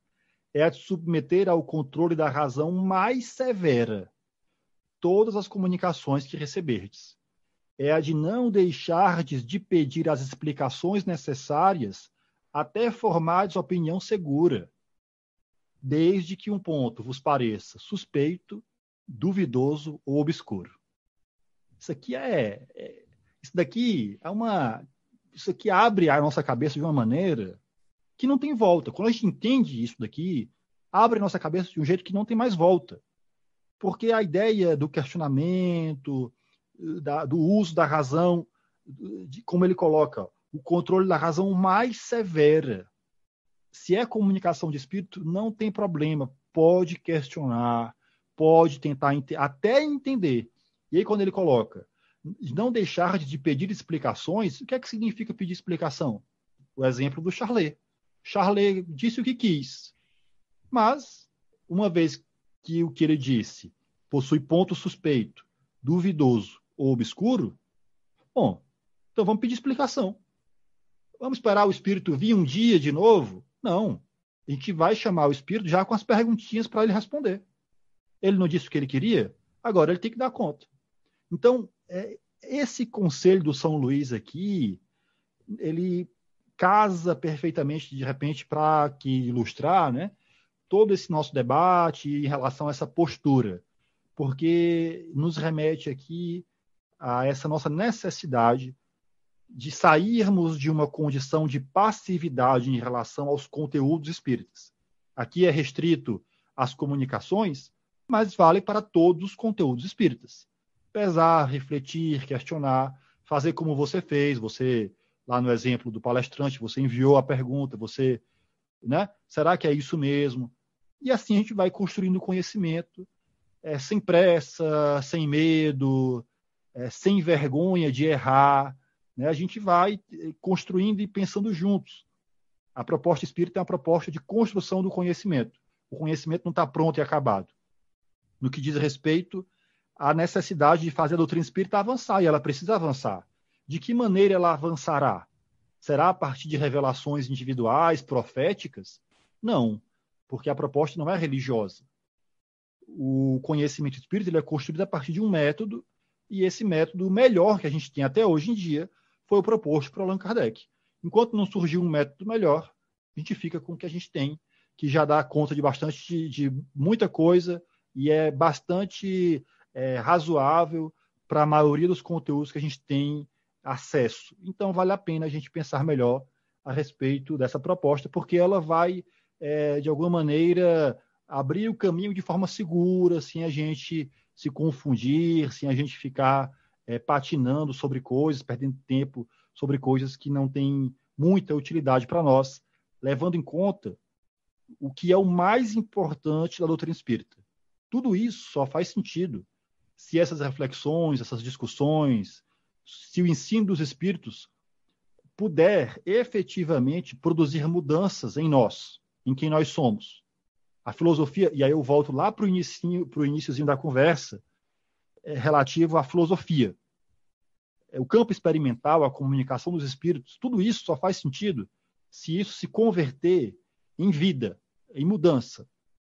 É a de submeter ao controle da razão mais severa todas as comunicações que receberdes. É a de não deixardes de pedir as explicações necessárias até formardes opinião segura, desde que um ponto vos pareça suspeito, duvidoso ou obscuro. Isso aqui isso aqui abre a nossa cabeça de uma maneira que não tem volta. Quando a gente entende isso daqui, abre a nossa cabeça de um jeito que não tem mais volta. Porque a ideia do questionamento, do uso da razão, como ele coloca, o controle da razão mais severa. Se é comunicação de espírito, não tem problema. Pode questionar, pode tentar até entender. E aí, quando ele coloca não deixar de pedir explicações, o que é que significa pedir explicação? O exemplo do Charlet. Charlet disse o que quis, mas, uma vez que o que ele disse possui ponto suspeito, duvidoso ou obscuro, bom, então vamos pedir explicação. Vamos esperar o espírito vir um dia de novo? Não. A gente vai chamar o espírito já com as perguntinhas para ele responder. Ele não disse o que ele queria? Agora ele tem que dar conta. Então, esse conselho do São Luís aqui, ele casa perfeitamente, de repente, para ilustrar, né, todo esse nosso debate em relação a essa postura, porque nos remete aqui a essa nossa necessidade de sairmos de uma condição de passividade em relação aos conteúdos espíritas. Aqui é restrito às comunicações, mas vale para todos os conteúdos espíritas. Pesar, refletir, questionar, fazer como você fez, você, lá no exemplo do palestrante, você enviou a pergunta, você, né? Será que é isso mesmo? E assim a gente vai construindo conhecimento, sem pressa, sem medo, sem vergonha de errar, né? A gente vai construindo e pensando juntos. A proposta espírita é uma proposta de construção do conhecimento. O conhecimento não está pronto e acabado. No que diz respeito à necessidade de fazer a doutrina espírita avançar, e ela precisa avançar. De que maneira ela avançará? Será a partir de revelações individuais, proféticas? Não, porque a proposta não é religiosa. O conhecimento espírita ele é construído a partir de um método, e esse método, o melhor que a gente tem até hoje em dia, foi o proposto por Allan Kardec. Enquanto não surgiu um método melhor, a gente fica com o que a gente tem, que já dá conta de bastante, de muita coisa, e é bastante razoável para a maioria dos conteúdos que a gente tem acesso. Então, vale a pena a gente pensar melhor a respeito dessa proposta, porque ela vai, de alguma maneira, abrir o caminho de forma segura, sem a gente se confundir, sem a gente ficar patinando sobre coisas, perdendo tempo sobre coisas que não têm muita utilidade para nós, levando em conta o que é o mais importante da doutrina espírita. Tudo isso só faz sentido se essas reflexões, essas discussões, se o ensino dos espíritos puder efetivamente produzir mudanças em nós, em quem nós somos. A filosofia, e aí eu volto lá para o iniciozinho da conversa, relativo à filosofia. O campo experimental, a comunicação dos espíritos, tudo isso só faz sentido se isso se converter em vida, em mudança.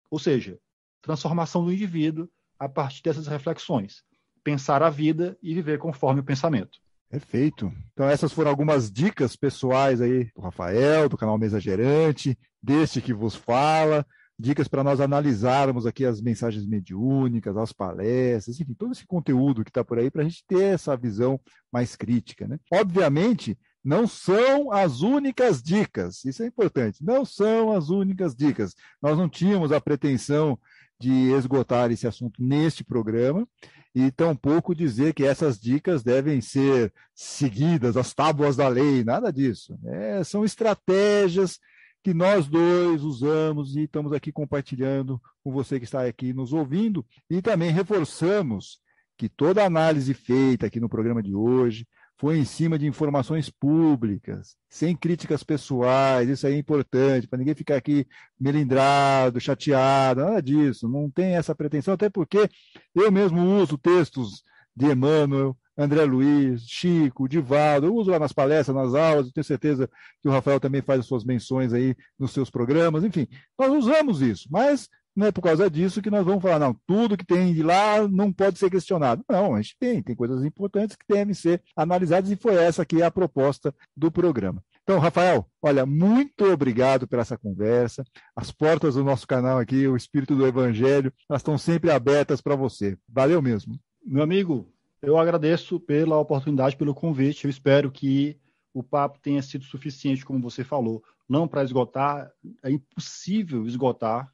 Ou seja, transformação do indivíduo a partir dessas reflexões. Pensar a vida e viver conforme o pensamento. Perfeito. Então essas foram algumas dicas pessoais aí do Rafael, do canal Mesa Gerante, deste que vos fala, dicas para nós analisarmos aqui as mensagens mediúnicas, as palestras, enfim, todo esse conteúdo que está por aí para a gente ter essa visão mais crítica, né? Obviamente, não são as únicas dicas, isso é importante, não são as únicas dicas. Nós não tínhamos a pretensão de esgotar esse assunto neste programa, e tampouco dizer que essas dicas devem ser seguidas, as tábuas da lei, nada disso. São estratégias que nós dois usamos e estamos aqui compartilhando com você que está aqui nos ouvindo, e também reforçamos que toda a análise feita aqui no programa de hoje foi em cima de informações públicas, sem críticas pessoais, isso aí é importante, para ninguém ficar aqui melindrado, chateado, nada disso, não tem essa pretensão, até porque eu mesmo uso textos de Emmanuel, André Luiz, Chico, Divaldo, eu uso lá nas palestras, nas aulas, eu tenho certeza que o Rafael também faz as suas menções aí nos seus programas, enfim, nós usamos isso, mas não é por causa disso que nós vamos falar, não, tudo que tem de lá não pode ser questionado. Não, a gente tem coisas importantes que devem ser analisadas e foi essa aqui a proposta do programa. Então, Rafael, olha, muito obrigado por essa conversa. As portas do nosso canal aqui, o Espírito do Evangelho, elas estão sempre abertas para você. Valeu mesmo. Meu amigo, eu agradeço pela oportunidade, pelo convite. Eu espero que o papo tenha sido suficiente, como você falou. Não para esgotar, é impossível esgotar.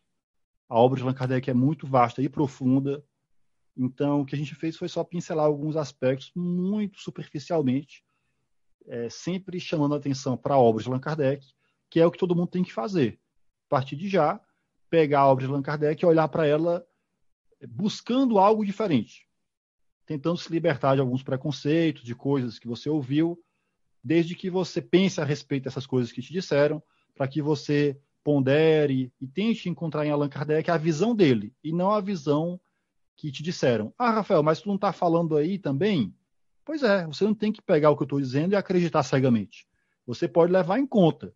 A obra de Allan Kardec é muito vasta e profunda. Então, o que a gente fez foi só pincelar alguns aspectos muito superficialmente, sempre chamando a atenção para a obra de Allan Kardec, que é o que todo mundo tem que fazer. A partir de já, pegar a obra de Allan Kardec e olhar para ela buscando algo diferente, tentando se libertar de alguns preconceitos, de coisas que você ouviu, desde que você pense a respeito dessas coisas que te disseram, para que você pondere e tente encontrar em Allan Kardec a visão dele, e não a visão que te disseram. Ah, Rafael, mas tu não está falando aí também? Pois é, você não tem que pegar o que eu estou dizendo e acreditar cegamente. Você pode levar em conta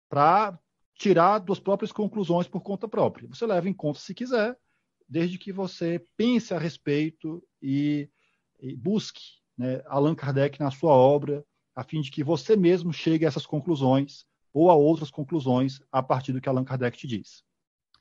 para tirar suas próprias conclusões por conta própria. Você leva em conta se quiser, desde que você pense a respeito e busque, né, Allan Kardec na sua obra, a fim de que você mesmo chegue a essas conclusões ou a outras conclusões a partir do que Allan Kardec te diz.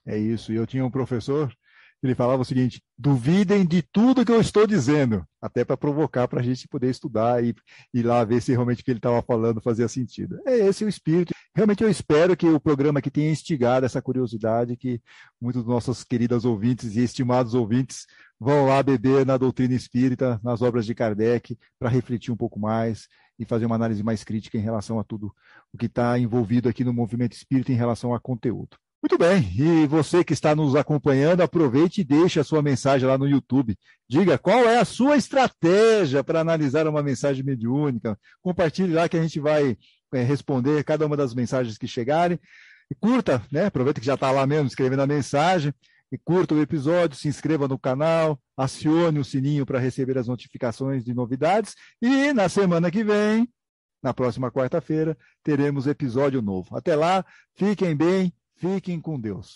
É isso. E eu tinha um professor, ele falava o seguinte: duvidem de tudo que eu estou dizendo, até para provocar, para a gente poder estudar e ir lá ver se realmente o que ele estava falando fazia sentido. É esse o espírito. Realmente eu espero que o programa aqui tenha instigado essa curiosidade, que muitos dos nossos queridos ouvintes e estimados ouvintes vão lá beber na doutrina espírita, nas obras de Kardec, para refletir um pouco mais e fazer uma análise mais crítica em relação a tudo o que está envolvido aqui no movimento espírita em relação a conteúdo. Muito bem, e você que está nos acompanhando, aproveite e deixe a sua mensagem lá no YouTube. Diga qual é a sua estratégia para analisar uma mensagem mediúnica. Compartilhe lá que a gente vai responder cada uma das mensagens que chegarem. E curta, né? Aproveita que já está lá mesmo escrevendo a mensagem. E curta o episódio, se inscreva no canal, acione o sininho para receber as notificações de novidades. E na semana que vem, na próxima quarta-feira, teremos episódio novo. Até lá, fiquem bem. Fiquem com Deus.